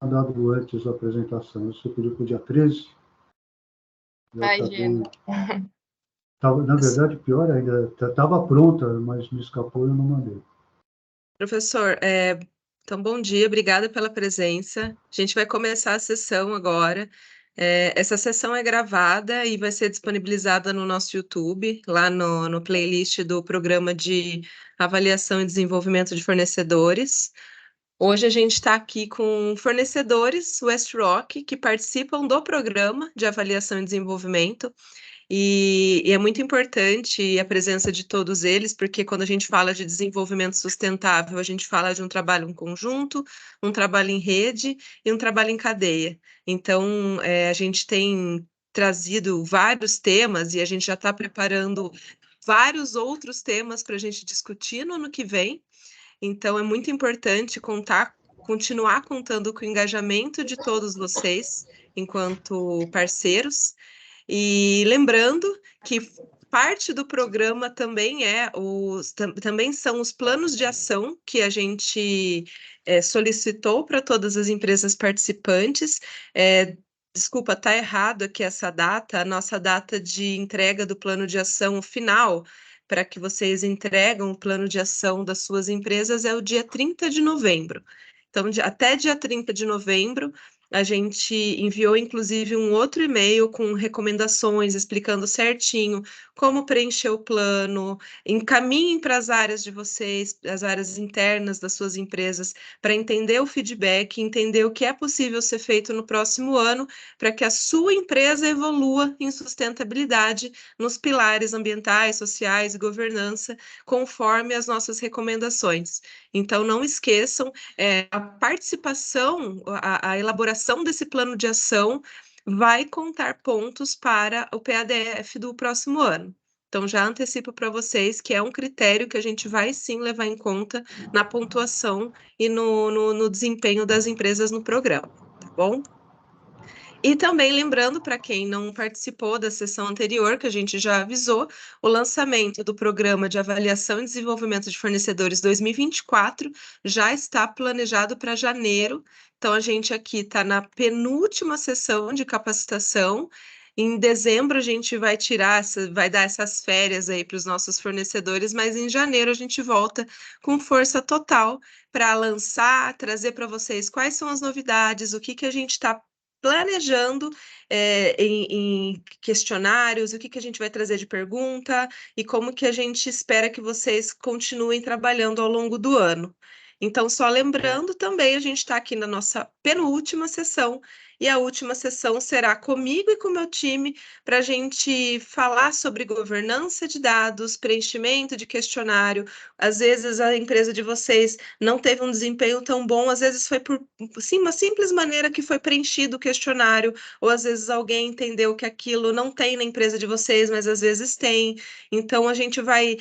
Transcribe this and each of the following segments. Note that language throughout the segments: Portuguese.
dado antes a apresentação. Você pediu para o dia 13? Imagina. Na verdade, pior ainda, estava pronta, mas me escapou e eu não mandei. Professor, então bom dia, obrigada pela presença. A gente vai começar a sessão agora. Essa sessão é gravada e vai ser disponibilizada no nosso YouTube, lá no playlist do programa de avaliação e desenvolvimento de fornecedores. Hoje a gente está aqui com fornecedores WestRock que participam do programa de avaliação e desenvolvimento. E é muito importante a presença de todos eles, porque quando a gente fala de desenvolvimento sustentável, a gente fala de um trabalho em conjunto, um trabalho em rede e um trabalho em cadeia. Então, a gente tem trazido vários temas e a gente já está preparando vários outros temas para a gente discutir no ano que vem. Então, é muito importante continuar contando com o engajamento de todos vocês, enquanto parceiros. E lembrando que parte do programa também também são os planos de ação que a gente solicitou para todas as empresas participantes. Desculpa, está errado aqui essa data, a nossa data de entrega do plano de ação final, para que vocês entregam o plano de ação das suas empresas, é o dia 30 de novembro. Então, até dia 30 de novembro, a gente enviou, inclusive, um outro e-mail com recomendações, explicando certinho como preencher o plano. Encaminhem para as áreas de vocês, as áreas internas das suas empresas, para entender o feedback, entender o que é possível ser feito no próximo ano, para que a sua empresa evolua em sustentabilidade nos pilares ambientais, sociais e governança, conforme as nossas recomendações. Então, não esqueçam, a participação, a elaboração desse plano de ação vai contar pontos para o PADF do próximo ano. Então, já antecipo para vocês que é um critério que a gente vai sim levar em conta na pontuação e no desempenho das empresas no programa, tá bom? E também lembrando, para quem não participou da sessão anterior, que a gente já avisou, o lançamento do Programa de Avaliação e Desenvolvimento de Fornecedores 2024 já está planejado para janeiro. Então, a gente aqui está na penúltima sessão de capacitação. Em dezembro, a gente vai vai dar essas férias aí para os nossos fornecedores, mas em janeiro a gente volta com força total para lançar, trazer para vocês quais são as novidades, o que a gente está planejando em questionários, o que a gente vai trazer de pergunta e como que a gente espera que vocês continuem trabalhando ao longo do ano. Então, só lembrando também, a gente está aqui na nossa penúltima sessão, e a última sessão será comigo e com o meu time, para a gente falar sobre governança de dados, preenchimento de questionário. Às vezes a empresa de vocês não teve um desempenho tão bom, às vezes foi por sim, uma simples maneira que foi preenchido o questionário, ou às vezes alguém entendeu que aquilo não tem na empresa de vocês, mas às vezes tem. Então, a gente vai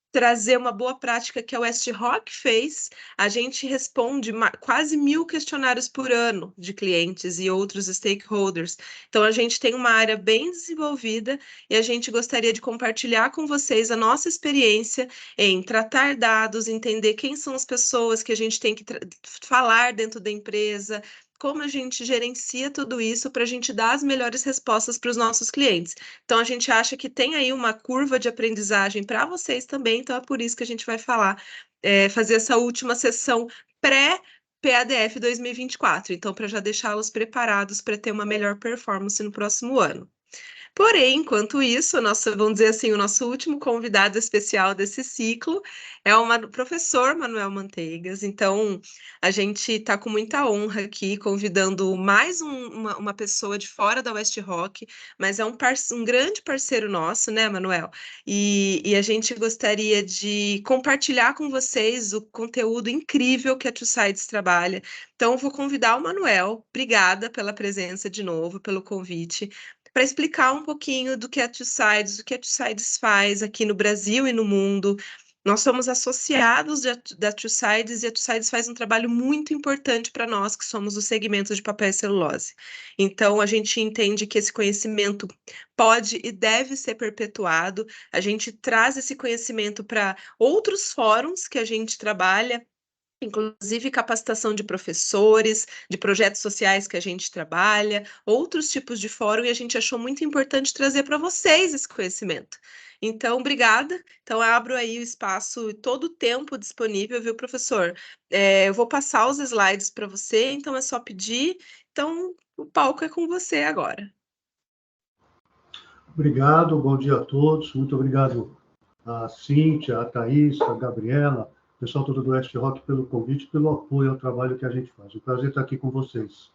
trazer uma boa prática que a WestRock fez. A gente responde quase 1.000 questionários por ano de clientes e outros stakeholders. Então, a gente tem uma área bem desenvolvida e a gente gostaria de compartilhar com vocês a nossa experiência em tratar dados, entender quem são as pessoas que a gente tem que falar dentro da empresa, como a gente gerencia tudo isso para a gente dar as melhores respostas para os nossos clientes. Então, a gente acha que tem aí uma curva de aprendizagem para vocês também, então é por isso que a gente vai fazer essa última sessão pré-PADF 2024, então para já deixá-los preparados para ter uma melhor performance no próximo ano. Porém, enquanto isso, vamos dizer assim, o nosso último convidado especial desse ciclo é o professor Manuel Manteigas. Então, a gente está com muita honra aqui, convidando mais uma pessoa de fora da WestRock, mas é um grande parceiro nosso, né, Manuel? E a gente gostaria de compartilhar com vocês o conteúdo incrível que a Two Sides trabalha. Então, eu vou convidar o Manuel. Obrigada pela presença de novo, pelo convite, para explicar um pouquinho do que a Two Sides, o que a Two Sides faz aqui no Brasil e no mundo. Nós somos associados da Two Sides e a Two Sides faz um trabalho muito importante para nós, que somos o segmento de papel e celulose. Então, a gente entende que esse conhecimento pode e deve ser perpetuado. A gente traz esse conhecimento para outros fóruns que a gente trabalha, inclusive capacitação de professores, de projetos sociais que a gente trabalha, outros tipos de fórum, e a gente achou muito importante trazer para vocês esse conhecimento. Então, obrigada. Então, abro aí o espaço, todo o tempo disponível, viu, professor? Eu vou passar os slides para você, então é só pedir. Então, o palco é com você agora. Obrigado, bom dia a todos. Muito obrigado a Cíntia, a Thaís, a Gabriela, o pessoal todo do West Rock pelo convite, pelo apoio ao trabalho que a gente faz. Um prazer estar aqui com vocês.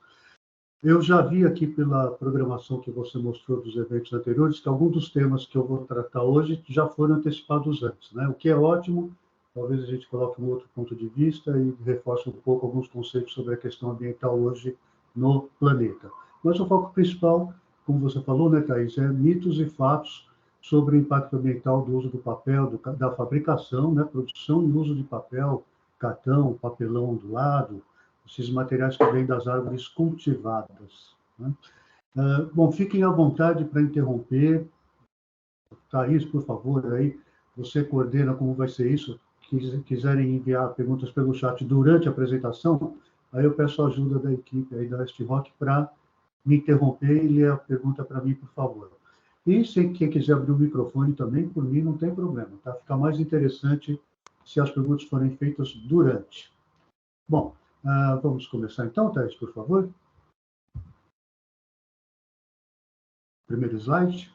Eu já vi aqui pela programação que você mostrou dos eventos anteriores que alguns dos temas que eu vou tratar hoje já foram antecipados antes, né? O que é ótimo, talvez a gente coloque um outro ponto de vista e reforce um pouco alguns conceitos sobre a questão ambiental hoje no planeta. Mas o foco principal, como você falou, né, Thaís, é mitos e fatos sobre o impacto ambiental do uso do papel, da fabricação, né, produção e uso de papel, cartão, papelão ondulado, esses materiais que vêm das árvores cultivadas. Né? Bom, fiquem à vontade para interromper. Thaís, por favor, aí, você coordena como vai ser isso. Quiserem enviar perguntas pelo chat durante a apresentação, aí eu peço a ajuda da equipe aí da West Rock para me interromper e ler a pergunta para mim, por favor. E se quem quiser abrir o microfone também, por mim não tem problema, tá? Fica mais interessante se as perguntas forem feitas durante. Bom, vamos começar então, Thaís, por favor. Primeiro slide.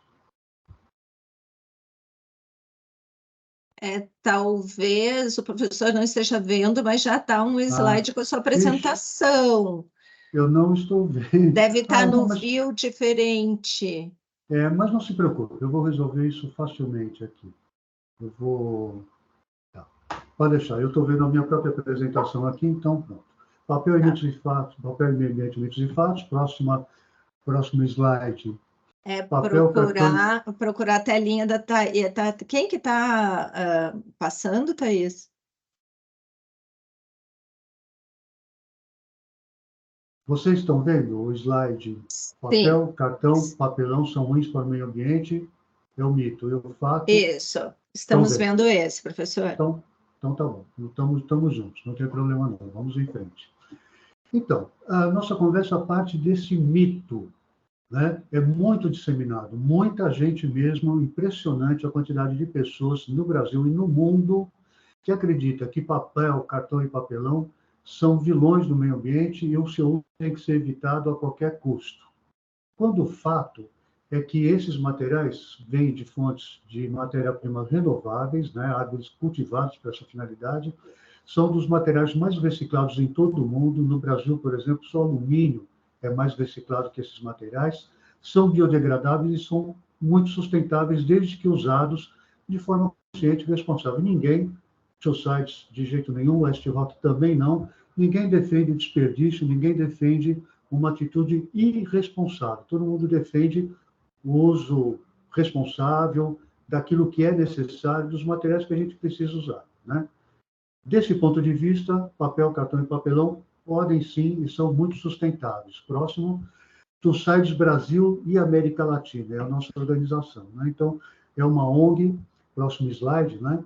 Talvez o professor não esteja vendo, mas já está um slide com a sua Ixi, apresentação. eu não estou vendo. Deve estar no mas, view diferente. mas não se preocupe, eu vou resolver isso facilmente aqui. Eu vou... Tá. Pode deixar, eu estou vendo a minha própria apresentação aqui, então pronto. Papel e mitos e fatos, papel e meio ambiente, mitos e fatos, próximo slide. Papel, Procurar a telinha da Thaís. Quem que está passando, Thaís? Vocês estão vendo o slide? Papel, cartão, papelão são ruins para o meio ambiente, é o mito. E o fato... Isso, estamos vendo esse, professor. Então tá bom, estamos juntos, não tem problema não, vamos em frente. Então, a nossa conversa parte desse mito, né? É muito disseminado, muita gente mesmo, impressionante a quantidade de pessoas no Brasil e no mundo que acredita que papel, cartão e papelão são vilões do meio ambiente e o seu uso tem que ser evitado a qualquer custo. Quando o fato é que esses materiais vêm de fontes de matéria-prima renováveis, né, árvores cultivadas para essa finalidade, são dos materiais mais reciclados em todo o mundo. No Brasil, por exemplo, só o alumínio é mais reciclado que esses materiais, são biodegradáveis e são muito sustentáveis desde que usados de forma consciente e responsável. Ninguém, societies de jeito nenhum, West Rock também não, ninguém defende desperdício, ninguém defende uma atitude irresponsável. Todo mundo defende o uso responsável daquilo que é necessário, dos materiais que a gente precisa usar, né? Desse ponto de vista, papel, cartão e papelão podem sim e são muito sustentáveis. Próximo, Tussides Brasil e América Latina, é a nossa organização, né? Então, é uma ONG, próximo slide, né?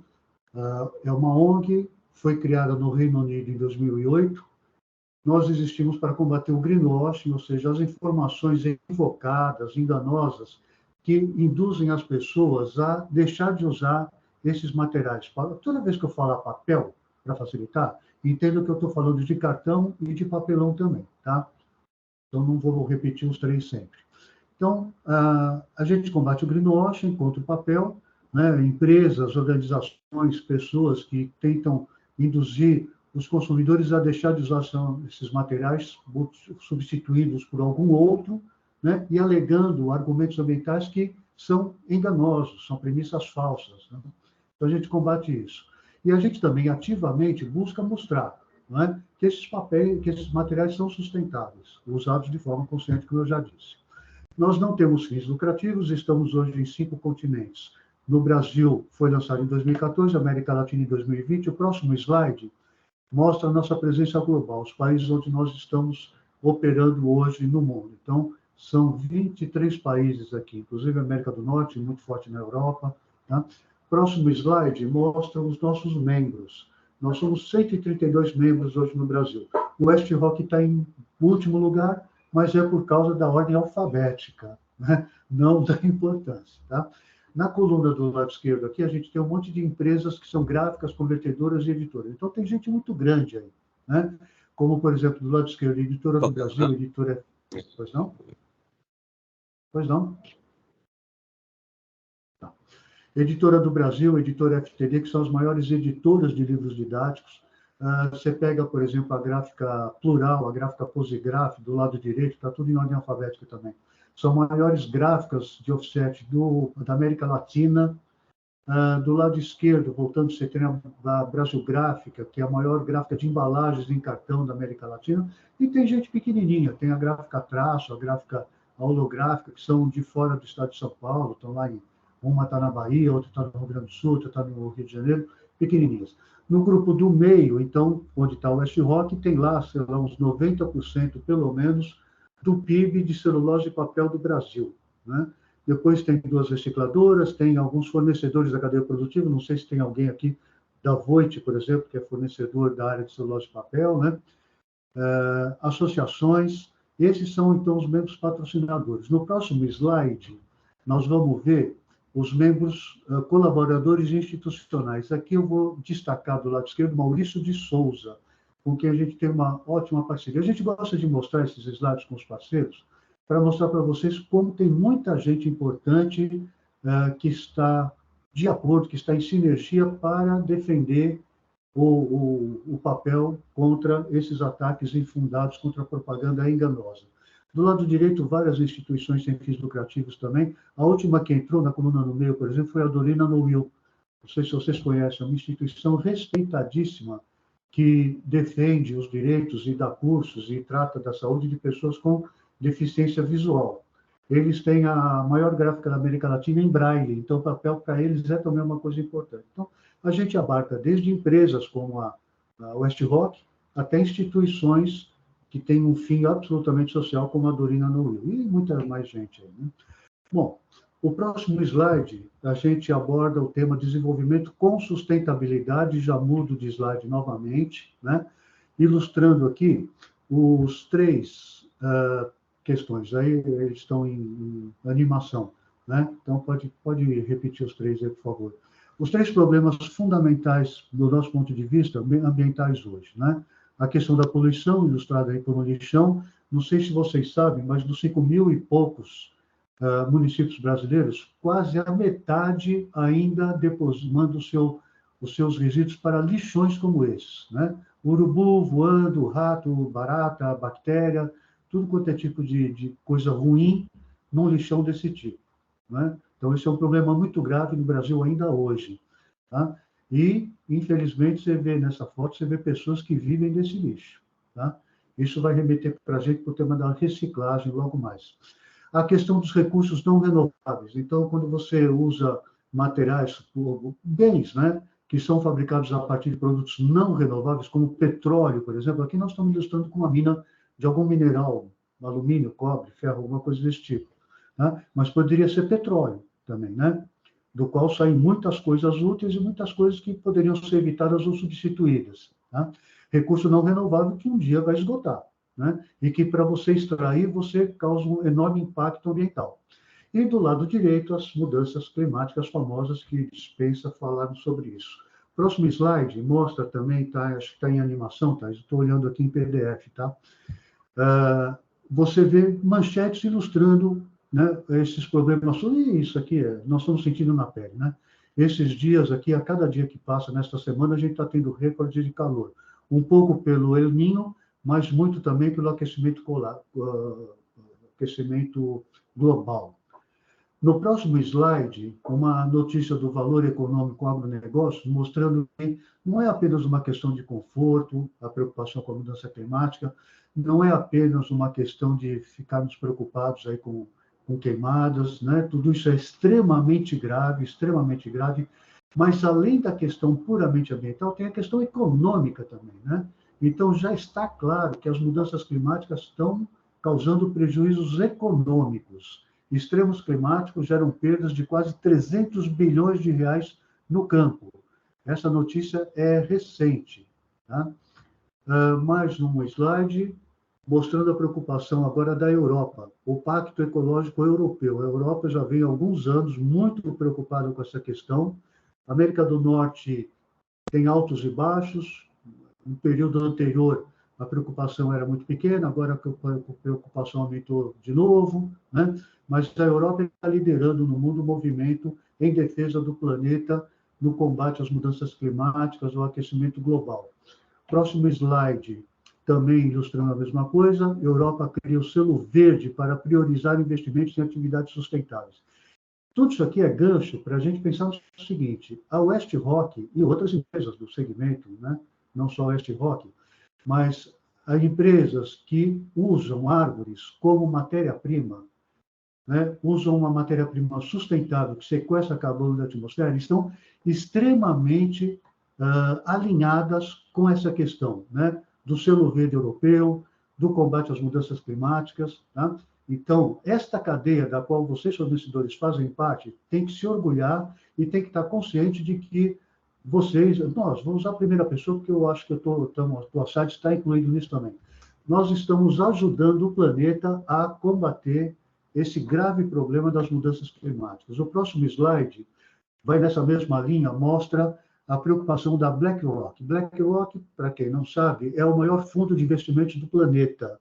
É uma ONG, foi criada no Reino Unido em 2008. Nós existimos para combater o greenwashing, ou seja, as informações equivocadas, enganosas, que induzem as pessoas a deixar de usar esses materiais. Toda vez que eu falar papel, para facilitar, entendo que eu estou falando de cartão e de papelão também, tá? Então, não vou repetir os três sempre. Então, a gente combate o greenwashing contra o papel, né? Empresas, organizações, pessoas que tentam induzir os consumidores a deixar de usar esses materiais, substituindo-os por algum outro, né? E alegando argumentos ambientais que são enganosos, são premissas falsas, né? Então, a gente combate isso. E a gente também ativamente busca mostrar, não é, que esses materiais são sustentáveis, usados de forma consciente, como eu já disse. Nós não temos fins lucrativos, estamos hoje em 5 continentes. No Brasil, foi lançado em 2014, América Latina em 2020. O próximo slide mostra a nossa presença global, os países onde nós estamos operando hoje no mundo. Então, são 23 países aqui, inclusive a América do Norte, muito forte na Europa. Tá? Próximo slide mostra os nossos membros. Nós somos 132 membros hoje no Brasil. O West Rock está em último lugar, mas é por causa da ordem alfabética, né? Não da importância. Tá? Na coluna do lado esquerdo aqui, a gente tem um monte de empresas que são gráficas, convertedoras e editoras. Então, tem gente muito grande aí, né? Como, por exemplo, do lado esquerdo, Editora do Brasil, Editora... Pois não? Pois não? Tá. Editora do Brasil, Editora FTD, que são as maiores editoras de livros didáticos. Você pega, por exemplo, a gráfica Plural, a gráfica Posigraf, do lado direito, está tudo em ordem alfabética também. São maiores gráficas de offset da América Latina. Do lado esquerdo, voltando, você tem a Brasil Gráfica, que é a maior gráfica de embalagens em cartão da América Latina. E tem gente pequenininha, tem a gráfica Traço, a gráfica Holográfica, que são de fora do estado de São Paulo, estão lá uma está na Bahia, outra está no Rio Grande do Sul, outra está no Rio de Janeiro, pequenininhas. No grupo do meio, então, onde está o West Rock, tem lá, sei lá, uns 90%, pelo menos, do PIB de celulose e papel do Brasil, né? Depois tem 2 recicladoras, tem alguns fornecedores da cadeia produtiva, não sei se tem alguém aqui da Voit, por exemplo, que é fornecedor da área de celulose e papel, né? Associações, esses são, então, os membros patrocinadores. No próximo slide, nós vamos ver os membros colaboradores institucionais. Aqui eu vou destacar do lado esquerdo Maurício de Souza, com quem a gente tem uma ótima parceria. A gente gosta de mostrar esses slides com os parceiros, para mostrar para vocês como tem muita gente importante que está de acordo, que está em sinergia para defender o papel contra esses ataques infundados, contra a propaganda enganosa. Do lado direito, várias instituições sem fins lucrativos também. A última que entrou na coluna no meio, por exemplo, foi a Dorina Noil. Não sei se vocês conhecem, é uma instituição respeitadíssima que defende os direitos e dá cursos e trata da saúde de pessoas com deficiência visual. Eles têm a maior gráfica da América Latina em braille, então o papel para eles é também uma coisa importante. Então, a gente abarca desde empresas como a West Rock até instituições que têm um fim absolutamente social, como a Dorina Noil, e muita mais gente aí, né? Bom, o próximo slide, a gente aborda o tema desenvolvimento com sustentabilidade, já mudo de slide novamente, né? Ilustrando aqui os 3 questões, aí eles estão em animação, né? Então, pode repetir os 3 aí, por favor. Os 3 problemas fundamentais, do nosso ponto de vista, ambientais hoje, né? A questão da poluição, ilustrada aí por um lixão. Não sei se vocês sabem, mas dos 5.000 e poucos municípios brasileiros, quase a metade ainda manda os seus resíduos para lixões como esses, né? Urubu voando, rato, barata, bactéria, tudo quanto é tipo de coisa ruim num lixão desse tipo, né? Então, esse é um problema muito grave no Brasil ainda hoje, tá? E, infelizmente, você vê nessa foto, você vê pessoas que vivem desse lixo, tá? Isso vai remeter para a gente para o tema da reciclagem logo mais. A questão dos recursos não renováveis. Então, quando você usa materiais, bens, né, que são fabricados a partir de produtos não renováveis, como petróleo, por exemplo, aqui nós estamos ilustrando com uma mina de algum mineral, alumínio, cobre, ferro, alguma coisa desse tipo, né? Mas poderia ser petróleo também, né? Do qual saem muitas coisas úteis e muitas coisas que poderiam ser evitadas ou substituídas, tá? Recurso não renovável que um dia vai esgotar, né? E que, para você extrair, você causa um enorme impacto ambiental. E do lado direito, as mudanças climáticas famosas, que dispensa falar sobre isso. Próximo slide mostra também, tá? Acho que está em animação, tá? Estou olhando aqui em PDF, tá? Você vê manchetes ilustrando, né, esses problemas. Isso aqui nós estamos sentindo na pele, né? Esses dias aqui, a cada dia que passa nesta semana, a gente está tendo recorde de calor. Um pouco pelo El Niño, mas muito também pelo aquecimento global. No próximo slide, uma notícia do Valor Econômico Agronegócio, mostrando que não é apenas uma questão de conforto, a preocupação com a mudança climática, não é apenas uma questão de ficarmos preocupados aí com queimadas, né? Tudo isso é extremamente grave, mas além da questão puramente ambiental, tem a questão econômica também, né? Então, já está claro que as mudanças climáticas estão causando prejuízos econômicos. Extremos climáticos geram perdas de quase 300 bilhões de reais no campo. Essa notícia é recente. Tá? Mais um slide mostrando a preocupação agora da Europa, o Pacto Ecológico Europeu. A Europa já vem há alguns anos muito preocupada com essa questão. A América do Norte tem altos e baixos. No período anterior, a preocupação era muito pequena, agora a preocupação aumentou de novo, né? Mas a Europa está liderando no mundo o movimento em defesa do planeta, no combate às mudanças climáticas, ao aquecimento global. Próximo slide, também ilustrando a mesma coisa, a Europa cria o selo verde para priorizar investimentos em atividades sustentáveis. Tudo isso aqui é gancho para a gente pensar no seguinte, a Westrock e outras empresas do segmento, né? Não só a Westrock, mas as empresas que usam árvores como matéria-prima, né? Usam uma matéria-prima sustentável que sequestra carbono da atmosfera, estão extremamente alinhadas com essa questão, né? Do selo verde europeu, do combate às mudanças climáticas. Tá? Então, esta cadeia da qual vocês, fornecedores, fazem parte, tem que se orgulhar e tem que estar consciente de que vocês, nós, vou usar a primeira pessoa, porque eu acho que a tua site está incluído nisso também. Nós estamos ajudando o planeta a combater esse grave problema das mudanças climáticas. O próximo slide vai nessa mesma linha, mostra a preocupação da BlackRock. BlackRock, para quem não sabe, é o maior fundo de investimentos do planeta.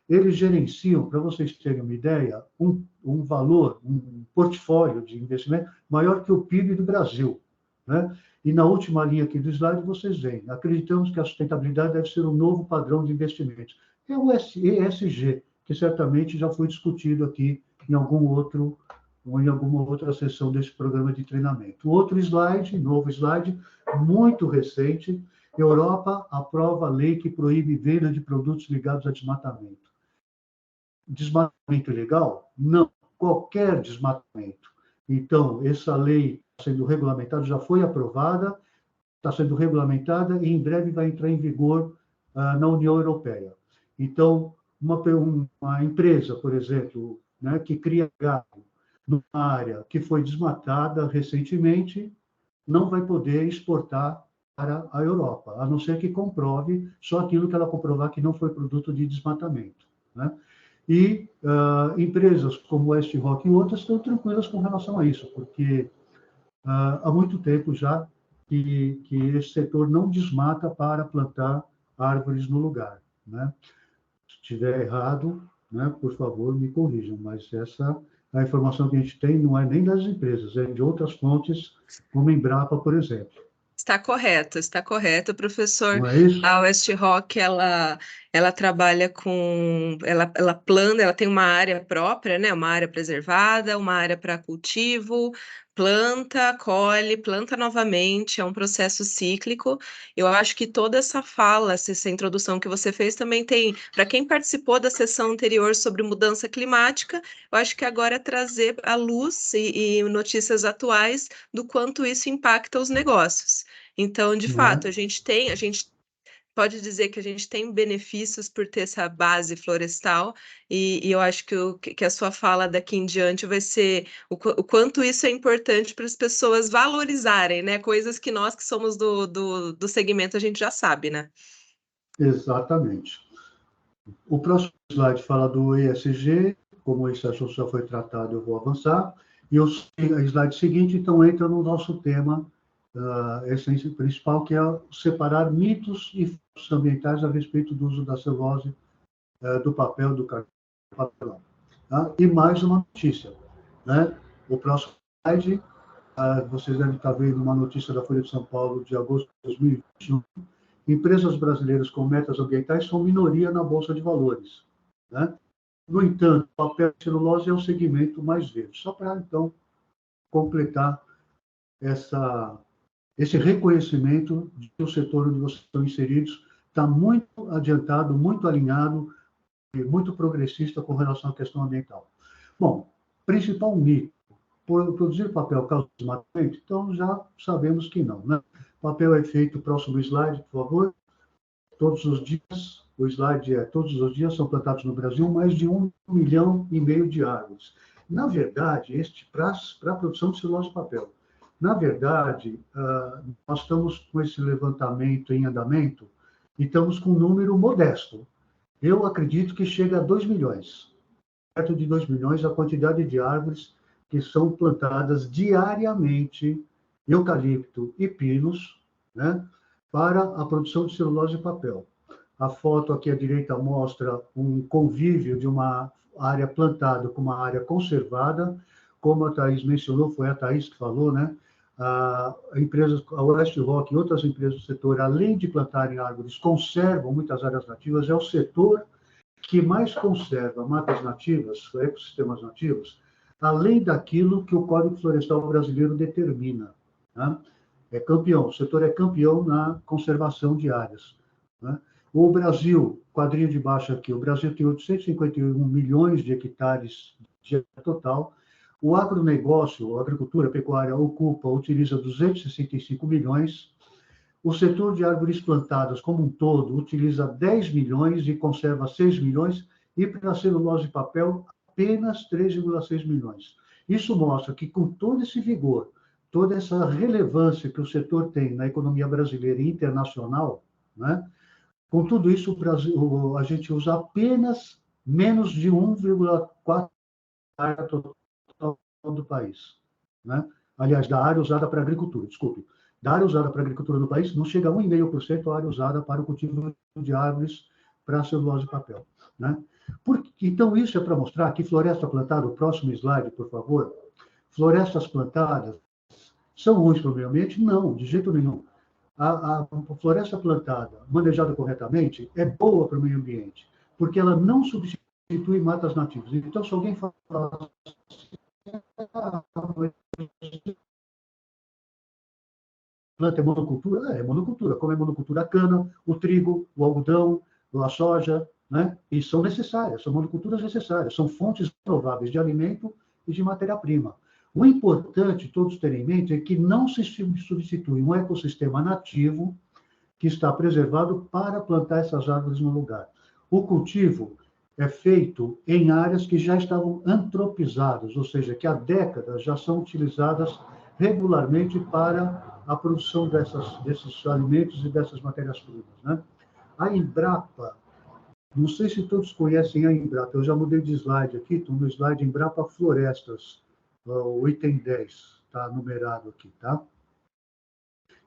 Eles gerenciam, para vocês terem uma ideia, um valor, um portfólio de investimento maior que o PIB do Brasil. Né? E na última linha aqui do slide, vocês veem, acreditamos que a sustentabilidade deve ser um novo padrão de investimentos. É o ESG, que certamente já foi discutido aqui em alguma outra sessão desse programa de treinamento. Outro slide, novo slide, muito recente, Europa aprova a lei que proíbe venda de produtos ligados a desmatamento. Desmatamento ilegal? Não, qualquer desmatamento. Então, essa lei sendo regulamentada, já foi aprovada, está sendo regulamentada e em breve vai entrar em vigor na União Europeia. Então, uma empresa, por exemplo, né, que cria gado numa área que foi desmatada recentemente, não vai poder exportar para a Europa, a não ser que comprove só aquilo que ela comprovar que não foi produto de desmatamento. Né? E empresas como Westrock e outras estão tranquilas com relação a isso, porque há muito tempo já que esse setor não desmata para plantar árvores no lugar. Né? Se estiver errado, né, por favor, me corrijam, mas a informação que a gente tem não é nem das empresas, é de outras fontes, como a Embrapa, por exemplo. Está correto, professor. Não é isso? A Westrock, ela trabalha com, ela planta, ela tem uma área própria, né? Uma área preservada, uma área para cultivo, planta, colhe, planta novamente, é um processo cíclico. Eu acho que toda essa fala, essa introdução que você fez também tem, para quem participou da sessão anterior sobre mudança climática, eu acho que agora é trazer à luz e notícias atuais do quanto isso impacta os negócios. Então, de Não é? fato, a gente pode dizer que a gente tem benefícios por ter essa base florestal, e eu acho que a sua fala daqui em diante vai ser o quanto isso é importante para as pessoas valorizarem, né? Coisas que nós que somos do segmento a gente já sabe, né? Exatamente. O próximo slide fala do ESG, como esse assunto já foi tratado, eu vou avançar. E o slide seguinte, então, entra no nosso tema essência principal, que é separar mitos e fatos ambientais a respeito do uso da celulose, do papel, do cartão. Tá? E mais uma notícia. Né? O próximo slide, vocês devem estar vendo uma notícia da Folha de São Paulo de agosto de 2021. Empresas brasileiras com metas ambientais são minoria na Bolsa de Valores. Né? No entanto, o papel de celulose é o segmento mais verde. Só para, então, completar esse reconhecimento de que o setor onde vocês estão inseridos está muito adiantado, muito alinhado e muito progressista com relação à questão ambiental. Bom, principal mito, produzir papel causa desmatamento? Então, já sabemos que não. Né? Papel é feito, próximo slide, por favor. Todos os dias, o slide todos os dias são plantados no Brasil mais de 1,5 milhão de árvores. Na verdade, para a produção de celulose de papel, Na verdade, nós estamos com esse levantamento em andamento e estamos com um número modesto. Eu acredito que chega a 2 milhões. Perto de 2 milhões a quantidade de árvores que são plantadas diariamente, eucalipto e pinos, né, para a produção de celulose e papel. A foto aqui à direita mostra um convívio de uma área plantada com uma área conservada. Como a Thais mencionou, foi a Thais que falou, né? A West Rock e outras empresas do setor, além de plantarem árvores, conservam muitas áreas nativas. É o setor que mais conserva matas nativas, ecossistemas nativos, além daquilo que o Código Florestal Brasileiro determina. Né? É campeão, o setor é campeão na conservação de áreas. Né? O Brasil, quadrinho de baixo aqui, o Brasil tem 851 milhões de hectares de total. O agronegócio, a agricultura, a pecuária, utiliza 265 milhões. O setor de árvores plantadas como um todo utiliza 10 milhões e conserva 6 milhões, e para celulose e papel, apenas 3,6 milhões. Isso mostra que, com todo esse vigor, toda essa relevância que o setor tem na economia brasileira e internacional, né, com tudo isso, o Brasil, a gente usa apenas menos de 1,4% da área total do país. Né? Aliás, da área usada para agricultura, desculpe. Da área usada para a agricultura do país, não chega a 1,5% a área usada para o cultivo de árvores para celulose e papel. Né? Então, isso é para mostrar que floresta plantada, o próximo slide, por favor, florestas plantadas são ruins para o meio ambiente? Não, de jeito nenhum. A floresta plantada, manejada corretamente, é boa para o meio ambiente, porque ela não substitui matas nativas. Então, se alguém fala planta é monocultura? É monocultura. Como é monocultura a cana, o trigo, o algodão, a soja, né? E são necessárias, são monoculturas necessárias, são fontes renováveis de alimento e de matéria-prima. O importante, todos terem em mente, é que não se substitui um ecossistema nativo que está preservado para plantar essas árvores no lugar. O cultivo é feito em áreas que já estavam antropizadas, ou seja, que há décadas já são utilizadas regularmente para a produção desses alimentos e dessas matérias-primas. Né? A Embrapa, não sei se todos conhecem a Embrapa, eu já mudei de slide aqui, estou no slide Embrapa Florestas, o item 10, está numerado aqui. Tá?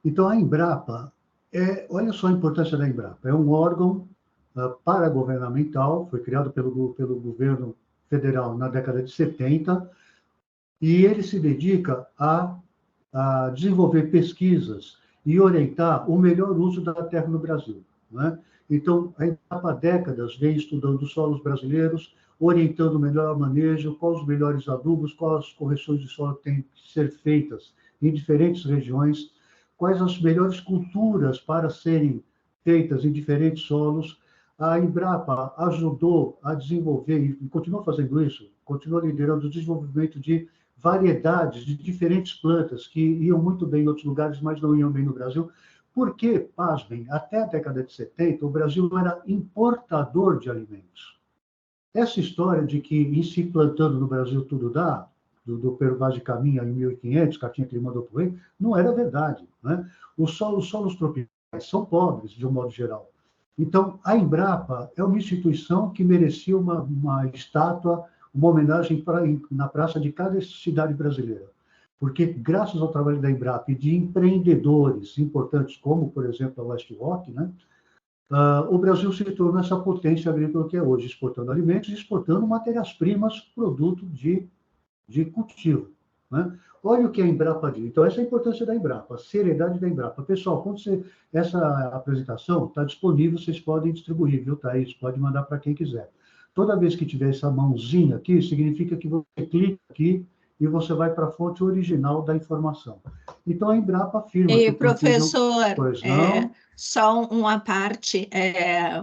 Então, a Embrapa, olha só a importância da Embrapa, é um órgão paragovernamental, foi criado pelo governo federal na década de 70, e ele se dedica a desenvolver pesquisas e orientar o melhor uso da terra no Brasil. Né? Então, a Embrapa há décadas vem estudando os solos brasileiros, orientando o melhor manejo, quais os melhores adubos, quais as correções de solo que têm que ser feitas em diferentes regiões, quais as melhores culturas para serem feitas em diferentes solos. A Embrapa ajudou a desenvolver, e continua fazendo isso, continua liderando o desenvolvimento de variedades de diferentes plantas que iam muito bem em outros lugares, mas não iam bem no Brasil, porque, pasmem, até a década de 70, o Brasil era importador de alimentos. Essa história de que, em se plantando no Brasil, tudo dá, do Pero Vaz de Caminha em 1500, Cartinha que ele mandou por aí, não era verdade. Né? Os solos tropicais são pobres, de um modo geral. Então, a Embrapa é uma instituição que merecia uma estátua, uma homenagem na praça de cada cidade brasileira. Porque, graças ao trabalho da Embrapa e de empreendedores importantes, como, por exemplo, a West Rock, né, o Brasil se tornou essa potência agrícola que é hoje, exportando alimentos e exportando matérias-primas, produto de cultivo. Né? Olha o que a Embrapa diz. Então, essa é a importância da Embrapa, a seriedade da Embrapa. Pessoal, essa apresentação está disponível, vocês podem distribuir, viu, Thaís? Pode mandar para quem quiser. Toda vez que tiver essa mãozinha aqui, significa que você clica aqui e você vai para a fonte original da informação. Então, a Embrapa afirma... E, professor, só uma parte,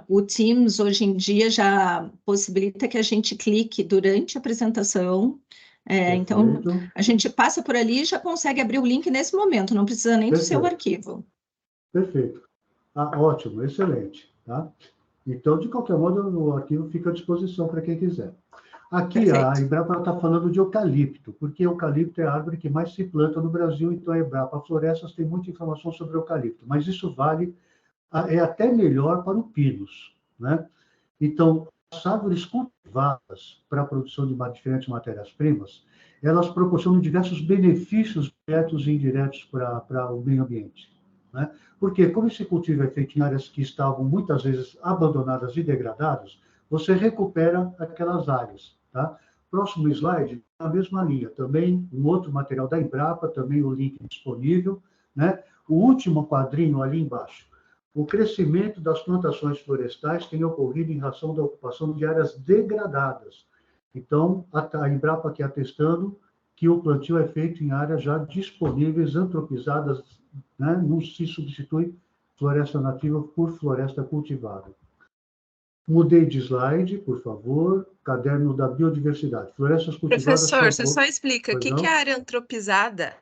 o Teams, hoje em dia, já possibilita que a gente clique durante a apresentação. Então, a gente passa por ali e já consegue abrir o link nesse momento, não precisa nem do seu arquivo. Perfeito. Ótimo, excelente. Tá? Então, de qualquer modo, o arquivo fica à disposição para quem quiser. Aqui a Embrapa está falando de eucalipto, porque eucalipto é a árvore que mais se planta no Brasil, então a Embrapa Florestas tem muita informação sobre eucalipto, mas isso vale, é até melhor para o pinus, né? Então, as árvores cultivadas para a produção de diferentes matérias-primas, elas proporcionam diversos benefícios diretos e indiretos para o meio ambiente, né? Porque, como esse cultivo é feito em áreas que estavam muitas vezes abandonadas e degradadas, você recupera aquelas áreas, tá? Próximo slide, na mesma linha, também um outro material da Embrapa, também o link disponível, né? O último quadrinho ali embaixo. O crescimento das plantações florestais tem ocorrido em razão da ocupação de áreas degradadas. Então, a Embrapa aqui atestando que o plantio é feito em áreas já disponíveis, antropizadas, né? Não se substitui floresta nativa por floresta cultivada. Mudei de slide, por favor. Caderno da biodiversidade. Florestas cultivadas... Professor, você só explica, o que é área antropizada?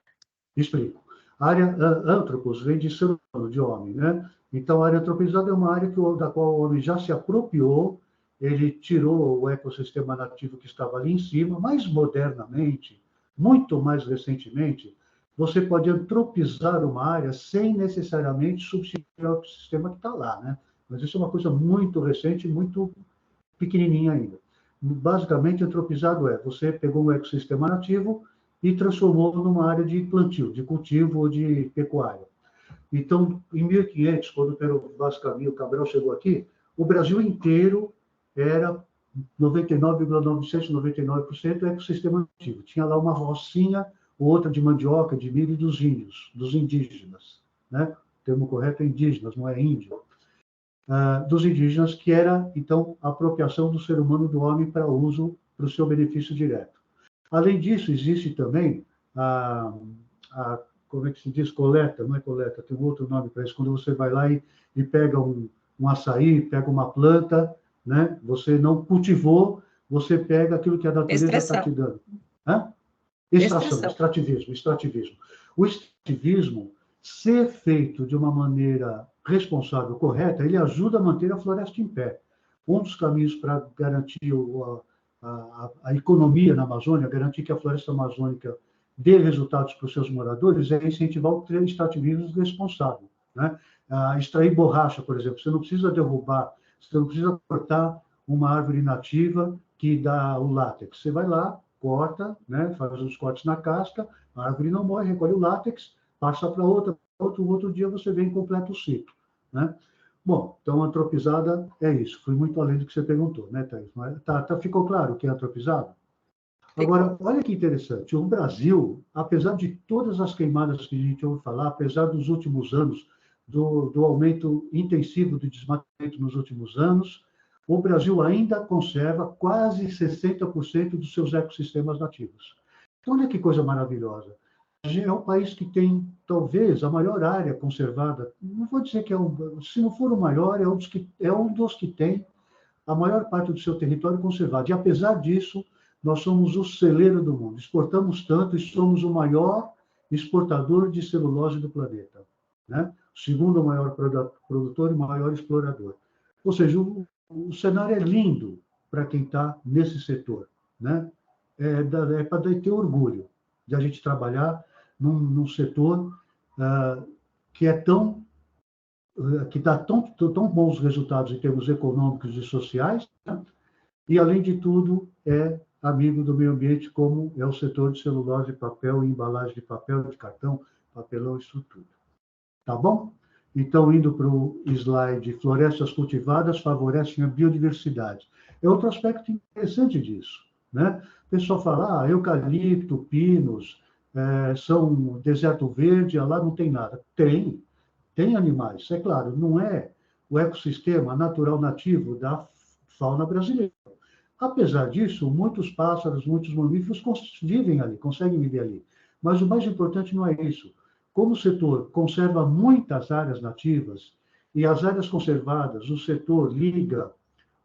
Explico. A área antropos vem de ser humano, de homem, né? Então, a área antropizada é uma área da qual o homem já se apropriou, ele tirou o ecossistema nativo que estava ali em cima, mas modernamente, muito mais recentemente, você pode antropizar uma área sem necessariamente substituir o ecossistema que está lá, né? Mas isso é uma coisa muito recente, muito pequenininha ainda. Basicamente, antropizado é, você pegou um ecossistema nativo e transformou numa área de plantio, de cultivo ou de pecuária. Então, em 1500, quando o Pero Vaz Caminho Cabral chegou aqui, o Brasil inteiro era 99,999% ecossistema nativo. Tinha lá uma rocinha ou outra de mandioca, de milho dos índios, dos indígenas, né? O termo correto é indígenas, não é índio. Dos indígenas, que era, então, a apropriação do ser humano do homem para uso, para o seu benefício direto. Além disso, existe também como é que se diz? Coleta, não é coleta, tem um outro nome para isso, quando você vai lá e pega um açaí, pega uma planta, né? Você não cultivou, você pega aquilo que a natureza está te dando. Extração, extrativismo. O extrativismo, ser feito de uma maneira responsável, correta, ele ajuda a manter a floresta em pé. Um dos caminhos para garantir a economia na Amazônia, garantir que a floresta amazônica dê resultados para os seus moradores, é incentivar o extrativismo responsável, né? Extrair borracha, por exemplo, você não precisa derrubar, você não precisa cortar uma árvore nativa que dá o látex. Você vai lá, corta, né? Faz os cortes na casca, a árvore não morre, recolhe o látex, passa para outro dia você vem e completa o ciclo, né? Bom, então, antropizada é isso. Fui muito além do que você perguntou, né, Thaís? Mas, ficou claro o que é antropizado? Agora, olha que interessante. O Brasil, apesar de todas as queimadas que a gente ouve falar, apesar dos últimos anos, do aumento intensivo do desmatamento nos últimos anos, o Brasil ainda conserva quase 60% dos seus ecossistemas nativos. Então, olha que coisa maravilhosa. É um país que tem, talvez, a maior área conservada. Não vou dizer que se não for o maior, é um dos que tem a maior parte do seu território conservado. E, apesar disso, nós somos o celeiro do mundo. Exportamos tanto e somos o maior exportador de celulose do planeta, né? O segundo maior produtor e maior explorador. Ou seja, o cenário é lindo para quem está nesse setor, né? É para ter orgulho de a gente trabalhar num setor que dá tão bons resultados em termos econômicos e sociais, né? E, além de tudo, é amigo do meio ambiente, como é o setor de celulose, papel, embalagem de papel, de cartão, papelão, isso tudo. Tá bom? Então, indo para o slide, florestas cultivadas favorecem a biodiversidade. É outro aspecto interessante disso, né? O pessoal fala, eucalipto, pinos, são deserto verde, lá não tem nada. Tem animais, é claro, não é o ecossistema natural nativo da fauna brasileira. Apesar disso, muitos pássaros, muitos mamíferos vivem ali, conseguem viver ali. Mas o mais importante não é isso. Como o setor conserva muitas áreas nativas, e as áreas conservadas, o setor liga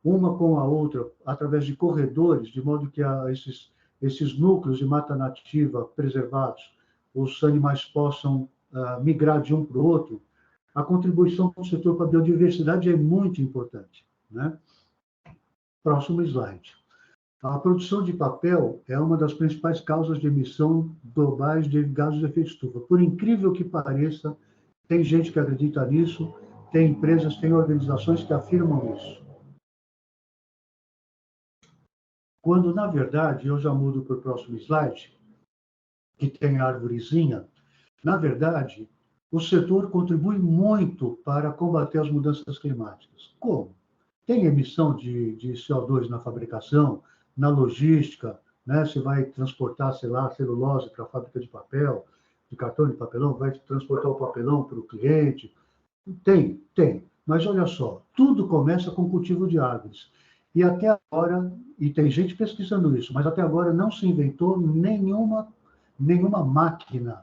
uma com a outra através de corredores, de modo que esses núcleos de mata nativa preservados, os animais possam migrar de um para o outro, a contribuição do setor para a biodiversidade é muito importante, né? Próximo slide. A produção de papel é uma das principais causas de emissão globais de gases de efeito estufa. Por incrível que pareça, tem gente que acredita nisso, tem empresas, tem organizações que afirmam isso. Quando, na verdade, eu já mudo para o próximo slide, que tem a arvorezinha, na verdade, o setor contribui muito para combater as mudanças climáticas. Como? Tem emissão de CO2 na fabricação, na logística, né? Você vai transportar, sei lá, celulose para a fábrica de papel, de cartão de papelão, vai transportar o papelão para o cliente. Tem. Mas olha só, tudo começa com o cultivo de árvores. E até agora, e tem gente pesquisando isso, mas até agora não se inventou nenhuma máquina,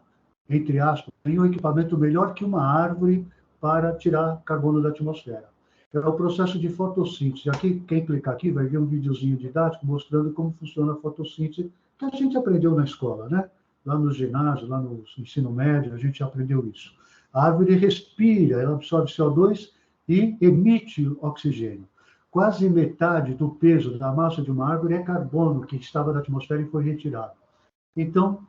entre aspas, nenhum equipamento melhor que uma árvore para tirar carbono da atmosfera. É o processo de fotossíntese. Aqui, quem clicar aqui vai ver um videozinho didático mostrando como funciona a fotossíntese, que a gente aprendeu na escola, né? Lá no ginásio, lá no ensino médio, a gente aprendeu isso. A árvore respira, ela absorve CO2 e emite oxigênio. Quase metade do peso da massa de uma árvore é carbono que estava na atmosfera e foi retirado. Então,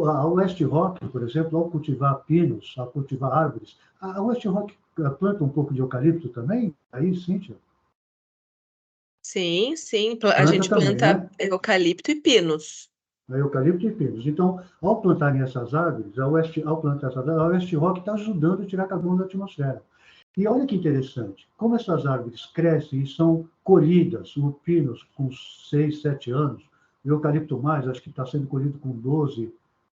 a West Rock, por exemplo, ao cultivar pinos, ao cultivar árvores, a West Rock planta um pouco de eucalipto também? Aí, Cíntia? Sim. A gente também, planta né? eucalipto e pinos. Eucalipto e pinos. Então, ao plantarem essas árvores, a West Rock está ajudando a tirar carbono da atmosfera. E olha que interessante, como essas árvores crescem e são colhidas, o pinos com 6, 7 anos, o eucalipto mais, acho que está sendo colhido com 12,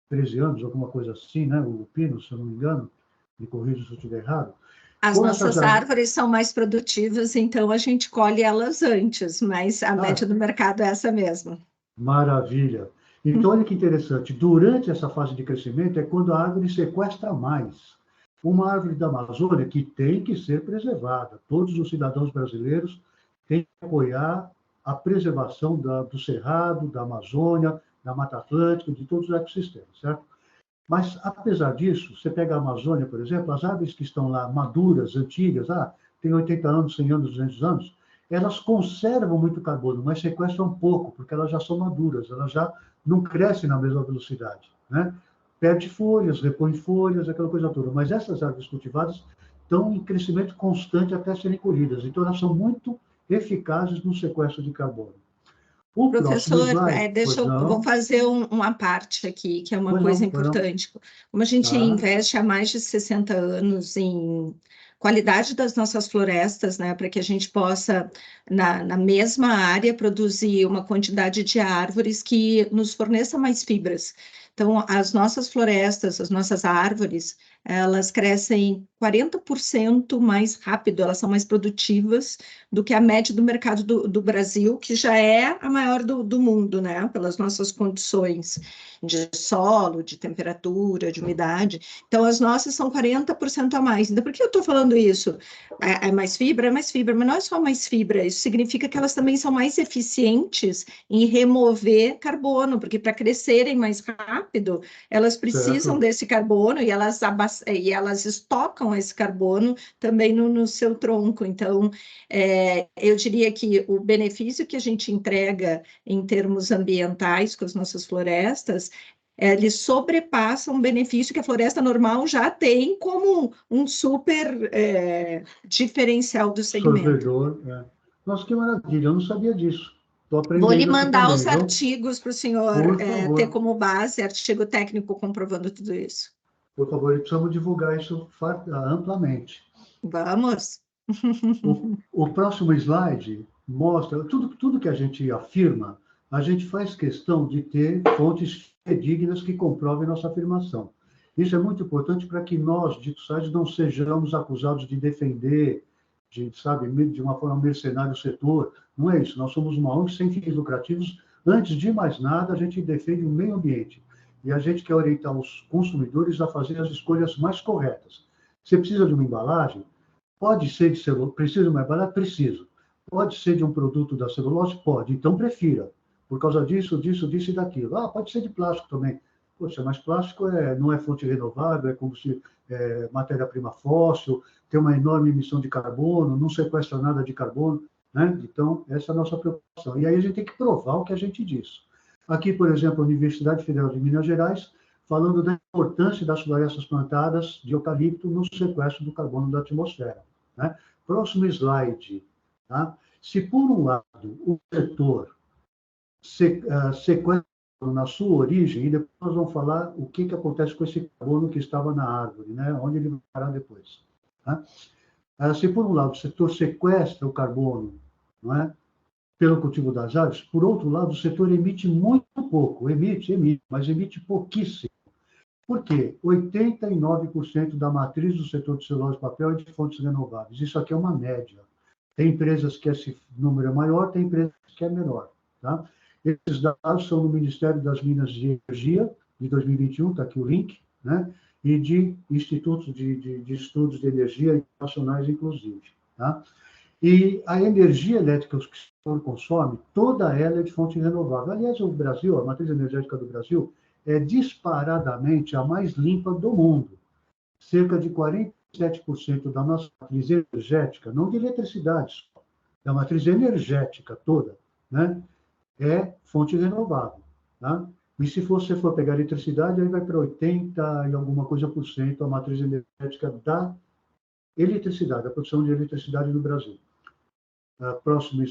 13 anos, alguma coisa assim, né? O pino, se eu não me engano, me corrija se eu estiver errado. As nossas árvores são mais produtivas, então a gente colhe elas antes, mas a média do mercado é essa mesma. Maravilha. Então, olha que interessante, durante essa fase de crescimento é quando a árvore sequestra mais. Uma árvore da Amazônia que tem que ser preservada. Todos os cidadãos brasileiros têm que apoiar a preservação do Cerrado, da Amazônia, da Mata Atlântica, de todos os ecossistemas, certo? Mas, apesar disso, você pega a Amazônia, por exemplo, as árvores que estão lá maduras, antigas, tem 80 anos, 100 anos, 200 anos, elas conservam muito carbono, mas sequestram pouco, porque elas já são maduras, elas já não crescem na mesma velocidade, né? Perde folhas, repõe folhas, aquela coisa toda. Mas essas árvores cultivadas estão em crescimento constante até serem colhidas. Então, elas são muito eficazes no sequestro de carbono. O professor, vou fazer uma parte aqui, que é uma coisa importante. Como a gente investe há mais de 60 anos em qualidade das nossas florestas, né, para que a gente possa, na mesma área, produzir uma quantidade de árvores que nos forneça mais fibras. Então, as nossas florestas, as nossas árvores, elas crescem 40% mais rápido, elas são mais produtivas do que a média do mercado do Brasil, que já é a maior do mundo, né? Pelas nossas condições de solo, de temperatura, de umidade. Então, as nossas são 40% a mais. Então, por que eu estou falando isso? É mais fibra, mas não é só mais fibra, isso significa que elas também são mais eficientes em remover carbono, porque para crescerem mais rápido, elas precisam desse carbono e elas estocam esse carbono também no seu tronco. Então, eu diria que o benefício que a gente entrega em termos ambientais com as nossas florestas, eles sobrepassam o benefício que a floresta normal já tem como um super diferencial do segmento. Nossa, que maravilha, eu não sabia disso. Vou lhe mandar os artigos para o senhor ter como base, artigo técnico comprovando tudo isso. Por favor, precisamos divulgar isso amplamente. Vamos. O próximo slide mostra tudo que a gente afirma, a gente faz questão de ter fontes dignas que comprovem nossa afirmação. Isso é muito importante para que nós, ditos sites, não sejamos acusados de defender, de uma forma mercenária o setor. Não é isso. Nós somos uma ONG sem fins lucrativos. Antes de mais nada, a gente defende o meio ambiente. E a gente quer orientar os consumidores a fazer as escolhas mais corretas. Você precisa de uma embalagem? Pode ser de celulose. Precisa de uma embalagem? Preciso. Pode ser de um produto da celulose? Pode. Então, prefira. Por causa disso e daquilo. Pode ser de plástico também. Poxa, mas plástico não é fonte renovável, é combustível, matéria-prima fóssil, tem uma enorme emissão de carbono, não sequestra nada de carbono. né? Então, essa é a nossa preocupação. E aí a gente tem que provar o que a gente diz. Aqui, por exemplo, a Universidade Federal de Minas Gerais, falando da importância das florestas plantadas de eucalipto no sequestro do carbono da atmosfera, né? Próximo slide. Tá? Se, por um lado, o setor sequestra na sua origem, e depois nós vamos falar o que acontece com esse carbono que estava na árvore, né? Onde ele vai parar depois. Tá? Se, por um lado, o setor sequestra o carbono, não é? Pelo cultivo das árvores, por outro lado, o setor emite muito pouco, mas emite pouquíssimo. Por quê? 89% da matriz do setor de celulose e papel é de fontes renováveis. Isso aqui é uma média. Tem empresas que esse número é maior, tem empresas que é menor. Tá? Esses dados são do Ministério das Minas e Energia, de 2021, está aqui o link, né? E de institutos de estudos de energia internacionais, inclusive. Tá? E a energia elétrica que o setor consome, toda ela é de fonte renovável. Aliás, o Brasil, a matriz energética do Brasil, é disparadamente a mais limpa do mundo. Cerca de 47% da nossa matriz energética, não de eletricidade, da matriz energética toda, né, é fonte renovável. Tá? E se você for pegar eletricidade, aí vai para 80 e alguma coisa por cento a matriz energética da eletricidade, a produção de eletricidade no Brasil. Próximo,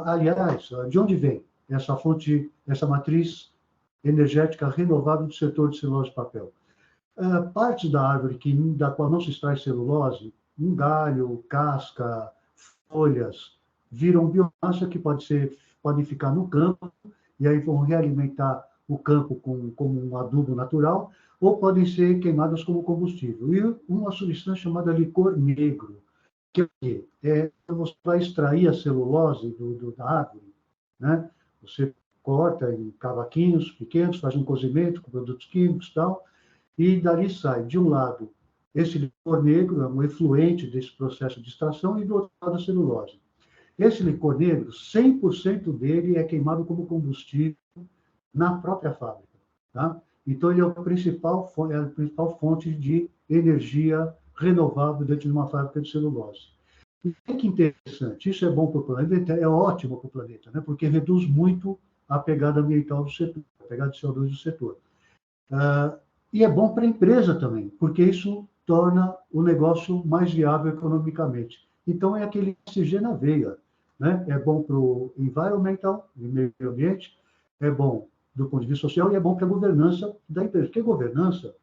aliás, de onde vem essa fonte, essa matriz energética renovável do setor de celulose e papel? Parte da árvore da qual não se extrai celulose, um galho, casca, folhas, viram biomassa que podem ficar no campo e aí vão realimentar o campo como um adubo natural, ou podem ser queimadas como combustível. E uma substância chamada licor negro, que você vai extrair a celulose da árvore, né? Você corta em cavaquinhos pequenos, faz um cozimento com produtos químicos e tal, e dali sai, de um lado, esse licor negro, é um efluente desse processo de extração, e do outro lado, a celulose. Esse licor negro, 100% dele é queimado como combustível na própria fábrica. Tá? Então, ele é a principal fonte de energia renovável dentro de uma fábrica de celulose. E que interessante, isso é bom para o planeta, é ótimo para o planeta, né? Porque reduz muito a pegada ambiental do setor, a pegada de CO2 do setor. E é bom para a empresa também, porque isso torna o negócio mais viável economicamente. Então, é aquele oxigênio na veia, né? É bom para o environmental, o meio ambiente, é bom do ponto de vista social e é bom para a governança da empresa. Porque governança,